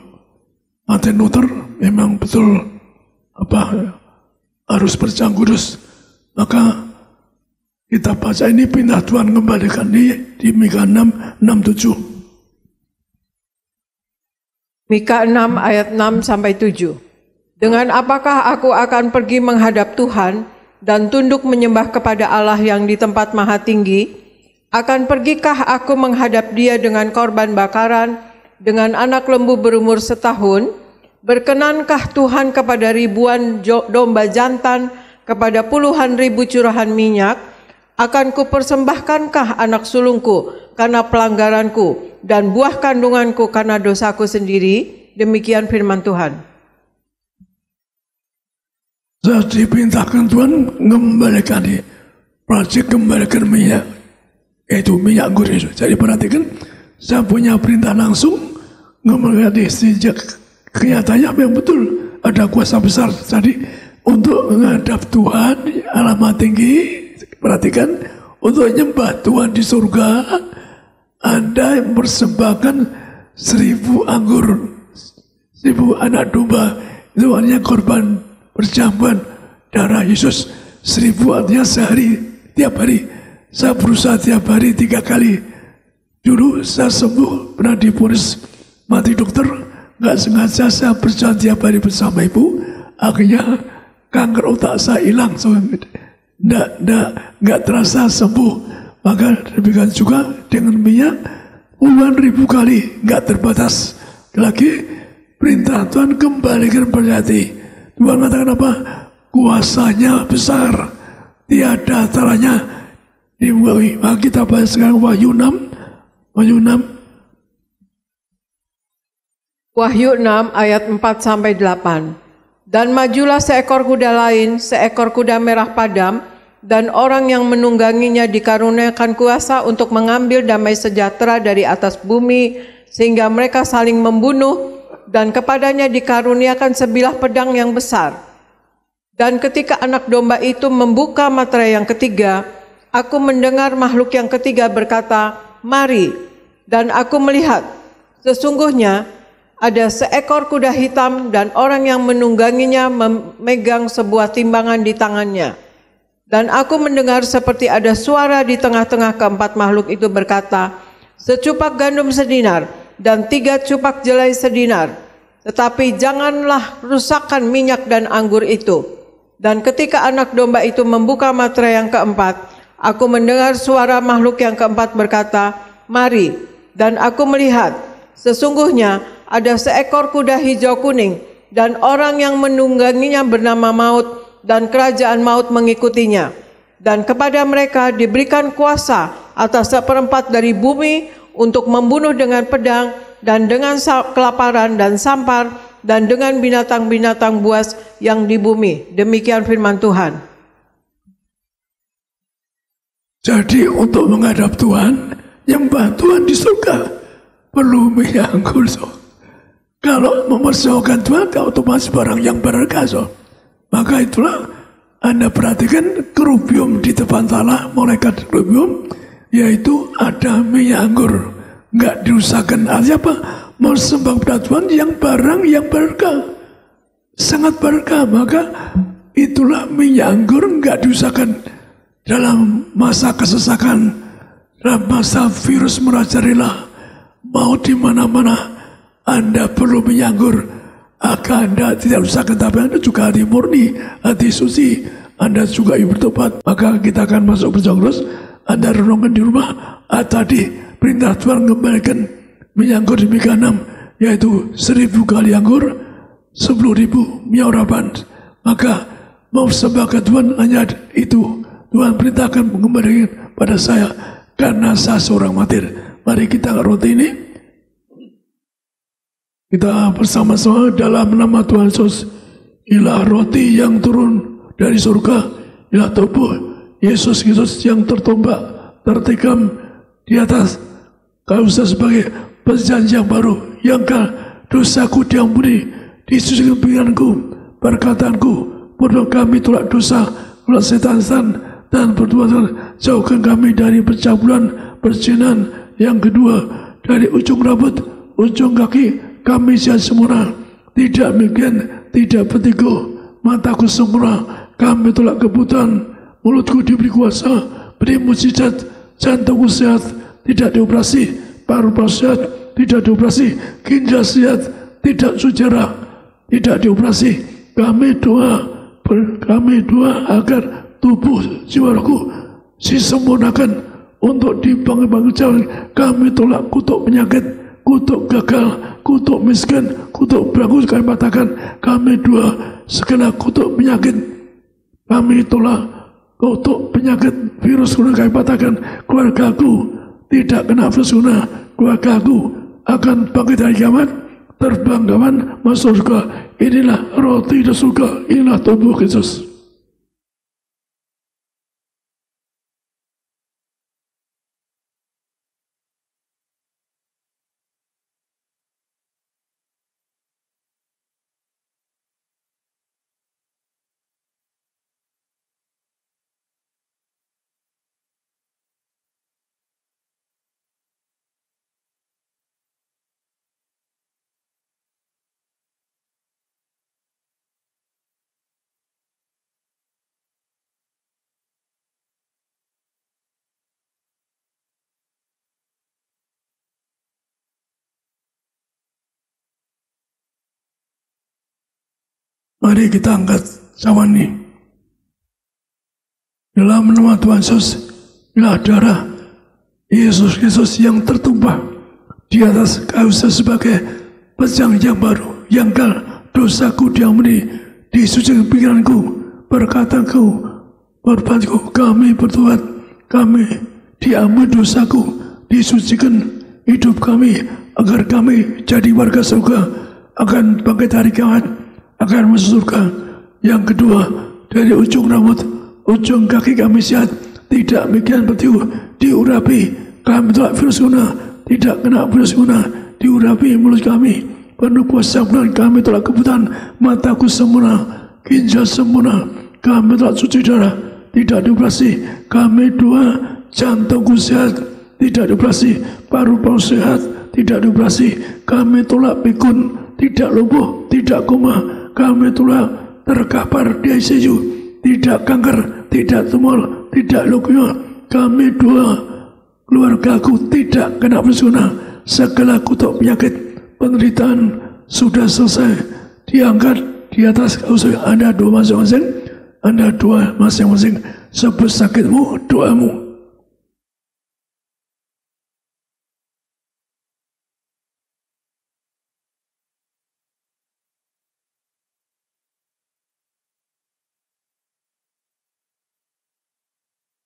Martin Luther memang betul harus perjamuan kudus. Maka kita baca ini, pindah Tuhan kembalikan di Mika 6:7. Mika 6 ayat 6-7. Dengan apakah aku akan pergi menghadap Tuhan dan tunduk menyembah kepada Allah yang di tempat maha tinggi? Akan pergikah aku menghadap Dia dengan korban bakaran, dengan anak lembu berumur setahun? Berkenankah Tuhan kepada ribuan domba jantan, kepada puluhan ribu curahan minyak? Akan kupersembahkankah anak sulungku karena pelanggaranku dan buah kandunganku karena dosaku sendiri? Demikian firman Tuhan. Saya dipintakan Tuhan kembalikan kembalikan minyak, yaitu minyak anggur itu. Jadi perhatikan, saya punya perintah langsung kembalikan sejak kenyataannya yang betul ada kuasa besar tadi untuk menghadap Tuhan alamat tinggi. Perhatikan, untuk nyembah Tuhan di surga, Anda yang persembahkan 1000 anggur, 1000 anak domba, itu artinya korban perjamuan darah Yesus. 1000 artinya sehari, tiap hari. Saya berusaha tiap hari 3 kali. Dulu saya sembuh, pernah divonis mati dokter, nggak sengaja saya berjalan tiap hari bersama ibu, akhirnya kanker otak saya hilang. Nggak terasa sembuh. Maka demikian juga dengan minyak, puluhan ribu kali, nggak terbatas lagi. Perintah Tuhan kembalikan berhati. Tuhan katakan apa? Kuasanya besar, tiada taranya dibuai. Maka kita baca sekarang Wahyu 6. Wahyu 6 ayat 4-8. Dan majulah seekor kuda lain, seekor kuda merah padam, dan orang yang menungganginya dikaruniakan kuasa untuk mengambil damai sejahtera dari atas bumi, sehingga mereka saling membunuh, dan kepadanya dikaruniakan sebilah pedang yang besar. Dan ketika anak domba itu membuka materai yang ketiga, aku mendengar makhluk yang ketiga berkata, "Mari." Dan aku melihat, sesungguhnya ada seekor kuda hitam dan orang yang menungganginya memegang sebuah timbangan di tangannya. Dan aku mendengar seperti ada suara di tengah-tengah keempat makhluk itu berkata, "Secupak gandum sedinar dan 3 cupak jelai sedinar, tetapi janganlah rusakkan minyak dan anggur itu." Dan ketika anak domba itu membuka materai yang keempat, aku mendengar suara makhluk yang keempat berkata, "Mari." Dan aku melihat, sesungguhnya ada seekor kuda hijau kuning, dan orang yang menungganginya bernama Maut, dan kerajaan maut mengikutinya. Dan kepada mereka diberikan kuasa atas 1/4 dari bumi untuk membunuh dengan pedang, dan dengan kelaparan dan sampar, dan dengan binatang-binatang buas yang di bumi. Demikian firman Tuhan. Jadi untuk menghadap Tuhan, nyembah Tuhan di surga, perlu minyak anggur. Kalau mempersoalkan Tuhan, otomatis barang yang berharga. Maka itulah Anda perhatikan kerubium di depan Allah, malaikat kerubium, yaitu ada minyak anggur, nggak dirusakkan. Artinya apa? Bersembah pada Tuhan yang barang yang berharga, sangat berharga. Maka itulah minyak anggur enggak diusahakan dalam masa kesesakan, dalam masa virus merajalela, mau di mana-mana Anda perlu minyak anggur. Agar Anda tidak usahakan, tapi Anda juga hati murni, hati suci, Anda juga yang bertobat. Maka kita akan masuk bersama terus. Anda renungkan di rumah. Tadi perintah Tuhan kembalikan minyak anggur di Mika 6, yaitu 1000 kali anggur, 10.000 minyak urapan. Maka mau sembah ke Tuhan hanya itu. Tuhan perintahkan mengembalikan pada saya karena saya seorang martir. Mari kita roti ini. Kita bersama-sama dalam nama Tuhan Yesus. Inilah roti yang turun dari surga. Inilah tubuh Yesus Kristus yang tertombak, tertikam di atas kayu sebagai perjanjian baru. Yang dosaku diampuni, disucikan pikiranku, perkataanku, bodoh kami tolak dosa, tolak setan dan perbuatan. Jauhkan kami dari pencabulan, perzinahan. Yang kedua, dari ujung rambut, ujung kaki kami siap sempurna, tidak miskin, tidak bertiga, mataku sempurna, kami tolak kebutaan, mulutku diberi kuasa, beri mujizat, jantungku sehat, tidak dioperasi, paru-paru sehat, tidak dioperasi, ginjal sehat, tidak sujara, tidak dioperasi. Kami doa agar tubuh jiwaku disempurnakan untuk dibangun. Kami tolak kutuk penyakit, kutuk gagal, kutuk miskin, kutuk bagus. Kami katakan, kami doa segala kutuk penyakit, kami tolak kutuk penyakit virus corona. Kami katakan, keluargaku tidak kena virus corona, keluargaku akan bangkit dari kiamat, terbang kawan masuk surga. Inilah roti dari surga, inilah tubuh Kristus. Mari kita angkat cawan ini. Dalam nama Tuhan Yesus, inilah darah Yesus Kristus yang tertumpah di atas kayu sebagai perjanjian baru. Yang dosaku diampuni, disucikan pikiranku, perkataanku, perbuatanku. Kami bertobat, kami diampuni dosaku, disucikan hidup kami, agar kami jadi warga surga, akan bangkit hari kiamat, akan masuk surga. Yang kedua, dari ujung rambut, ujung kaki kami sehat, tidak mikiran bertiup, diurapi. Kami tolak virus corona, tidak kena virus corona, diurapi mulut kami, penuh kuasa bulan. Kami tolak kebutaan, mataku sempurna, ginjal sempurna. Kami tolak cuci darah, tidak dioperasi. Kami doa, jantungku sehat, tidak dioperasi, paru-paru sehat, tidak dioperasi. Kami tolak pikun, tidak lumpuh, tidak koma. Kami tolak terkapar di ICU, tidak kanker, tidak tumor, tidak leukemia. Kami doa, keluargaku tidak kena virus corona. Segala kutuk penyakit, penderitaan sudah selesai, diangkat di atas usia. Anda doa masing-masing, Anda doa masing-masing, sebut sakitmu, doamu.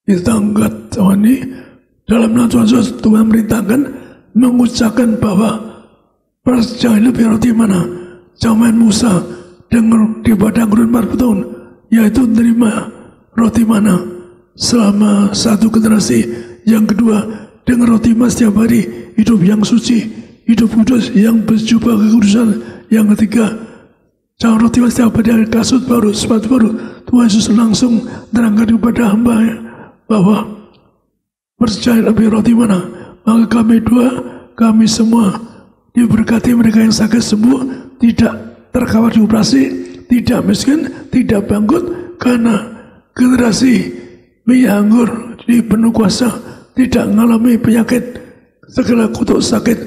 Kita angkat Tuhan ini dalam nama Tuhan Yesus. Tuhan merintahkan mengucapkan bahwa perjanjian lebih roti mana zaman Musa dengar di padang gurun 40 tahun, yaitu menerima roti mana selama satu generasi. Yang kedua, dengan roti mas setiap hari, hidup yang suci, hidup kudus yang berjubah kekudusan. Yang ketiga, jangan roti mas setiap hari, kasut baru, sepatu baru. Tuhan Yesus langsung terangkan kepada hamba bahwa percaya lebih roti mana. Maka kami doa, kami semua diberkati, mereka yang sakit sembuh, tidak terkawal dioperasi, tidak miskin, tidak bangkrut, karena generasi minyak anggur di penuh kuasa tidak mengalami penyakit, segala kutuk sakit.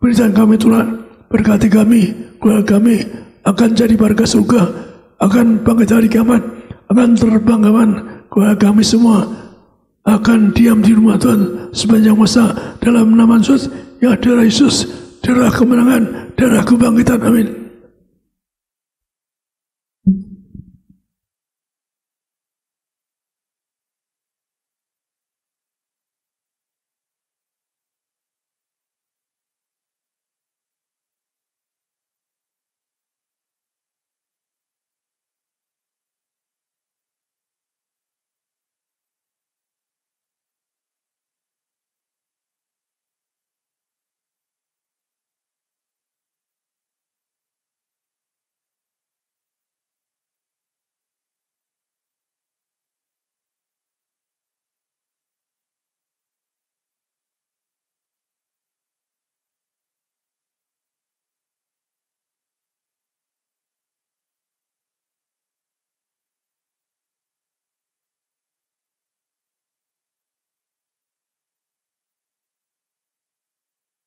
Berikan kami Tuhan, berkati kami, keluarga kami akan jadi warga surga, akan bangkit hari kiamat, akan terbang kawan. Keluarga kami semua akan diam di rumah Tuhan sepanjang masa dalam nama Yesus, ya darah Yesus, darah kemenangan, darah kebangkitan. Amin.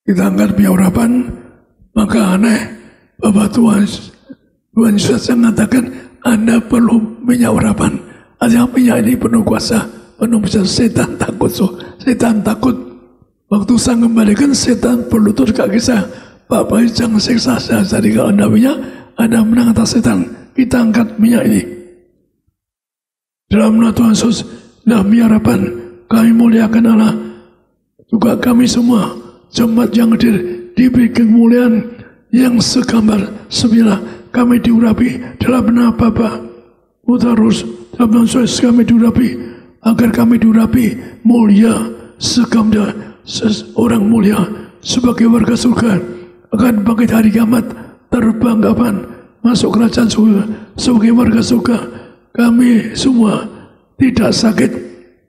Kita angkat minyak urapan, maka aneh bahwa Tuhan Yesus mengatakan Anda perlu minyak urapan. Artinya minyak ini penuh kuasa, penuh bisa. Setan takut, setan takut. Waktu saya kembalikan, setan berlutut kaki saya, Bapak jangan siksa saya. Jadi kalau Anda minyak, Anda menang atas setan. Kita angkat minyak ini dalam nama Tuhan Yesus. Nah, minyak urapan, kami muliakan Allah, juga kami semua jemaat yang hadir diberi kemuliaan yang segambar sembilan. Kami diurapi dalam nama Bapa, Putra, Roh, dalam nama Yesus kami diurapi, agar kami diurapi mulia segambar seorang mulia sebagai warga surga, akan bangkit hari kiamat, terbang kapan, masuk kerajaan surga sebagai warga surga. Kami semua tidak sakit,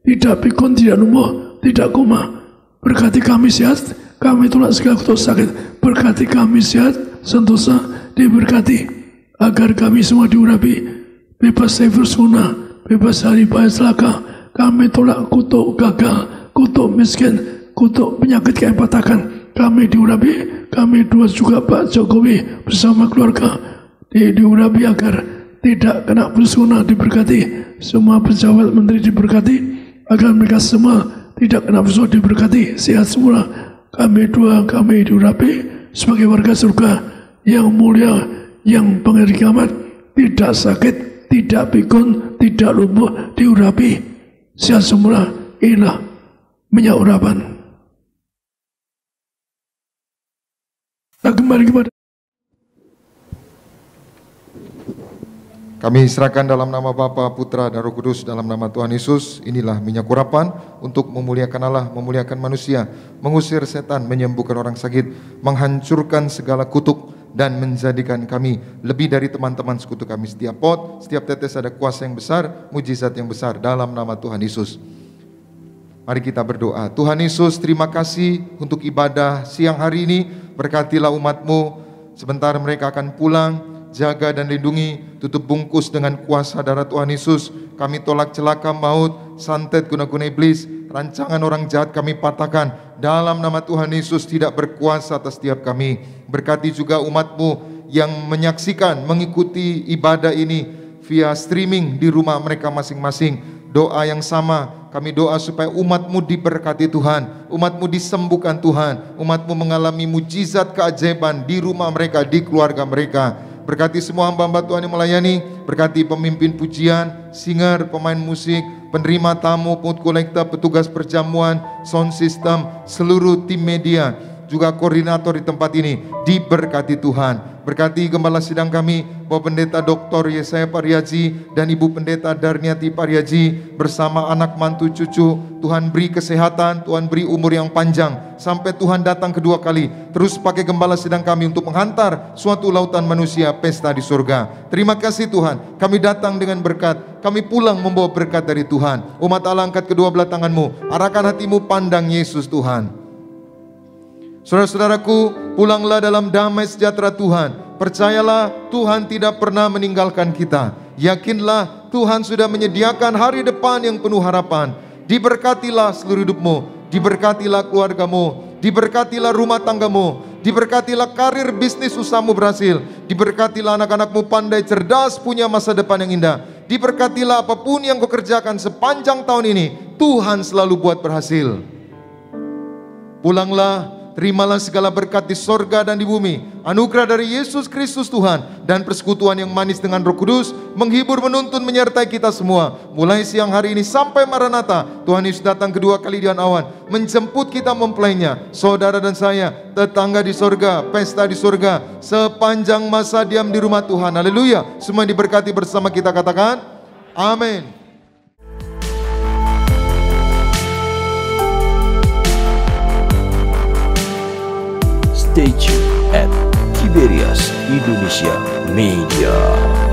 tidak pikun, tidak lumpuh, tidak koma. Berkati kami sehat, kami tolak segala kutuk sakit. Berkati kami sehat, sentosa, diberkati, agar kami semua diurapi, bebas dari persuna, bebas dari bahaya celaka. Kami tolak kutuk gagal, kutuk miskin, kutuk penyakit yang patahkan. Kami diurapi, kami dua juga Pak Jokowi bersama keluarga diurapi agar tidak kena persuna, diberkati. Semua pejabat menteri diberkati, agar mereka semua tidak kena persuna, diberkati, sehat semua. Kami dua, kami diurapi sebagai warga surga yang mulia, yang bangkit kiamat, tidak sakit, tidak pikun, tidak lumpuh, diurapi, sehat semula. Inilah minyak urapan. Nah, kembali kepada kami serahkan dalam nama Bapa, Putra, dan Roh Kudus, dalam nama Tuhan Yesus. Inilah minyak urapan untuk memuliakan Allah, memuliakan manusia, mengusir setan, menyembuhkan orang sakit, menghancurkan segala kutuk, dan menjadikan kami lebih dari teman-teman sekutu kami. Setiap pot, setiap tetes ada kuasa yang besar, mujizat yang besar, dalam nama Tuhan Yesus. Mari kita berdoa. Tuhan Yesus, terima kasih untuk ibadah siang hari ini. Berkatilah umat-Mu, sebentar mereka akan pulang. Jaga dan lindungi, tutup bungkus dengan kuasa darah Tuhan Yesus. Kami tolak celaka maut, santet guna-guna iblis, rancangan orang jahat kami patahkan. Dalam nama Tuhan Yesus tidak berkuasa atas setiap kami. Berkati juga umat-Mu yang menyaksikan, mengikuti ibadah ini via streaming di rumah mereka masing-masing. Doa yang sama, kami doa supaya umat-Mu diberkati Tuhan, umat-Mu disembuhkan Tuhan, umat-Mu mengalami mujizat keajaiban di rumah mereka, di keluarga mereka. Berkati semua hamba-hamba Tuhan yang melayani, berkati pemimpin pujian, singer, pemain musik, penerima tamu, pungut kolekta, petugas perjamuan, sound system, seluruh tim media, juga koordinator di tempat ini, diberkati Tuhan. Berkati gembala sidang kami, Bapak Pendeta Dr. Yesaya Pariaji dan Ibu Pendeta Darniati Pariaji bersama anak mantu cucu. Tuhan beri kesehatan, Tuhan beri umur yang panjang sampai Tuhan datang kedua kali. Terus pakai gembala sidang kami untuk menghantar suatu lautan manusia pesta di surga. Terima kasih Tuhan, kami datang dengan berkat, kami pulang membawa berkat dari Tuhan. Umat Allah, angkat kedua belah tanganmu, arahkan hatimu pandang Yesus Tuhan. Saudara-saudaraku, pulanglah dalam damai sejahtera Tuhan. Percayalah, Tuhan tidak pernah meninggalkan kita. Yakinlah, Tuhan sudah menyediakan hari depan yang penuh harapan. Diberkatilah seluruh hidupmu, diberkatilah keluargamu, diberkatilah rumah tanggamu, diberkatilah karir bisnis usahamu berhasil, diberkatilah anak-anakmu pandai cerdas punya masa depan yang indah, diberkatilah apapun yang kau kerjakan sepanjang tahun ini, Tuhan selalu buat berhasil. Pulanglah, terimalah segala berkat di sorga dan di bumi, anugerah dari Yesus Kristus Tuhan, dan persekutuan yang manis dengan Roh Kudus, menghibur, menuntun, menyertai kita semua, mulai siang hari ini sampai Maranatha. Tuhan Yesus datang kedua kali di awan, menjemput kita mempelainya, saudara dan saya, tetangga di sorga, pesta di sorga, sepanjang masa diam di rumah Tuhan. Haleluya. Semua diberkati bersama kita, katakan amin. Stay tuned at Tiberias Indonesia Media.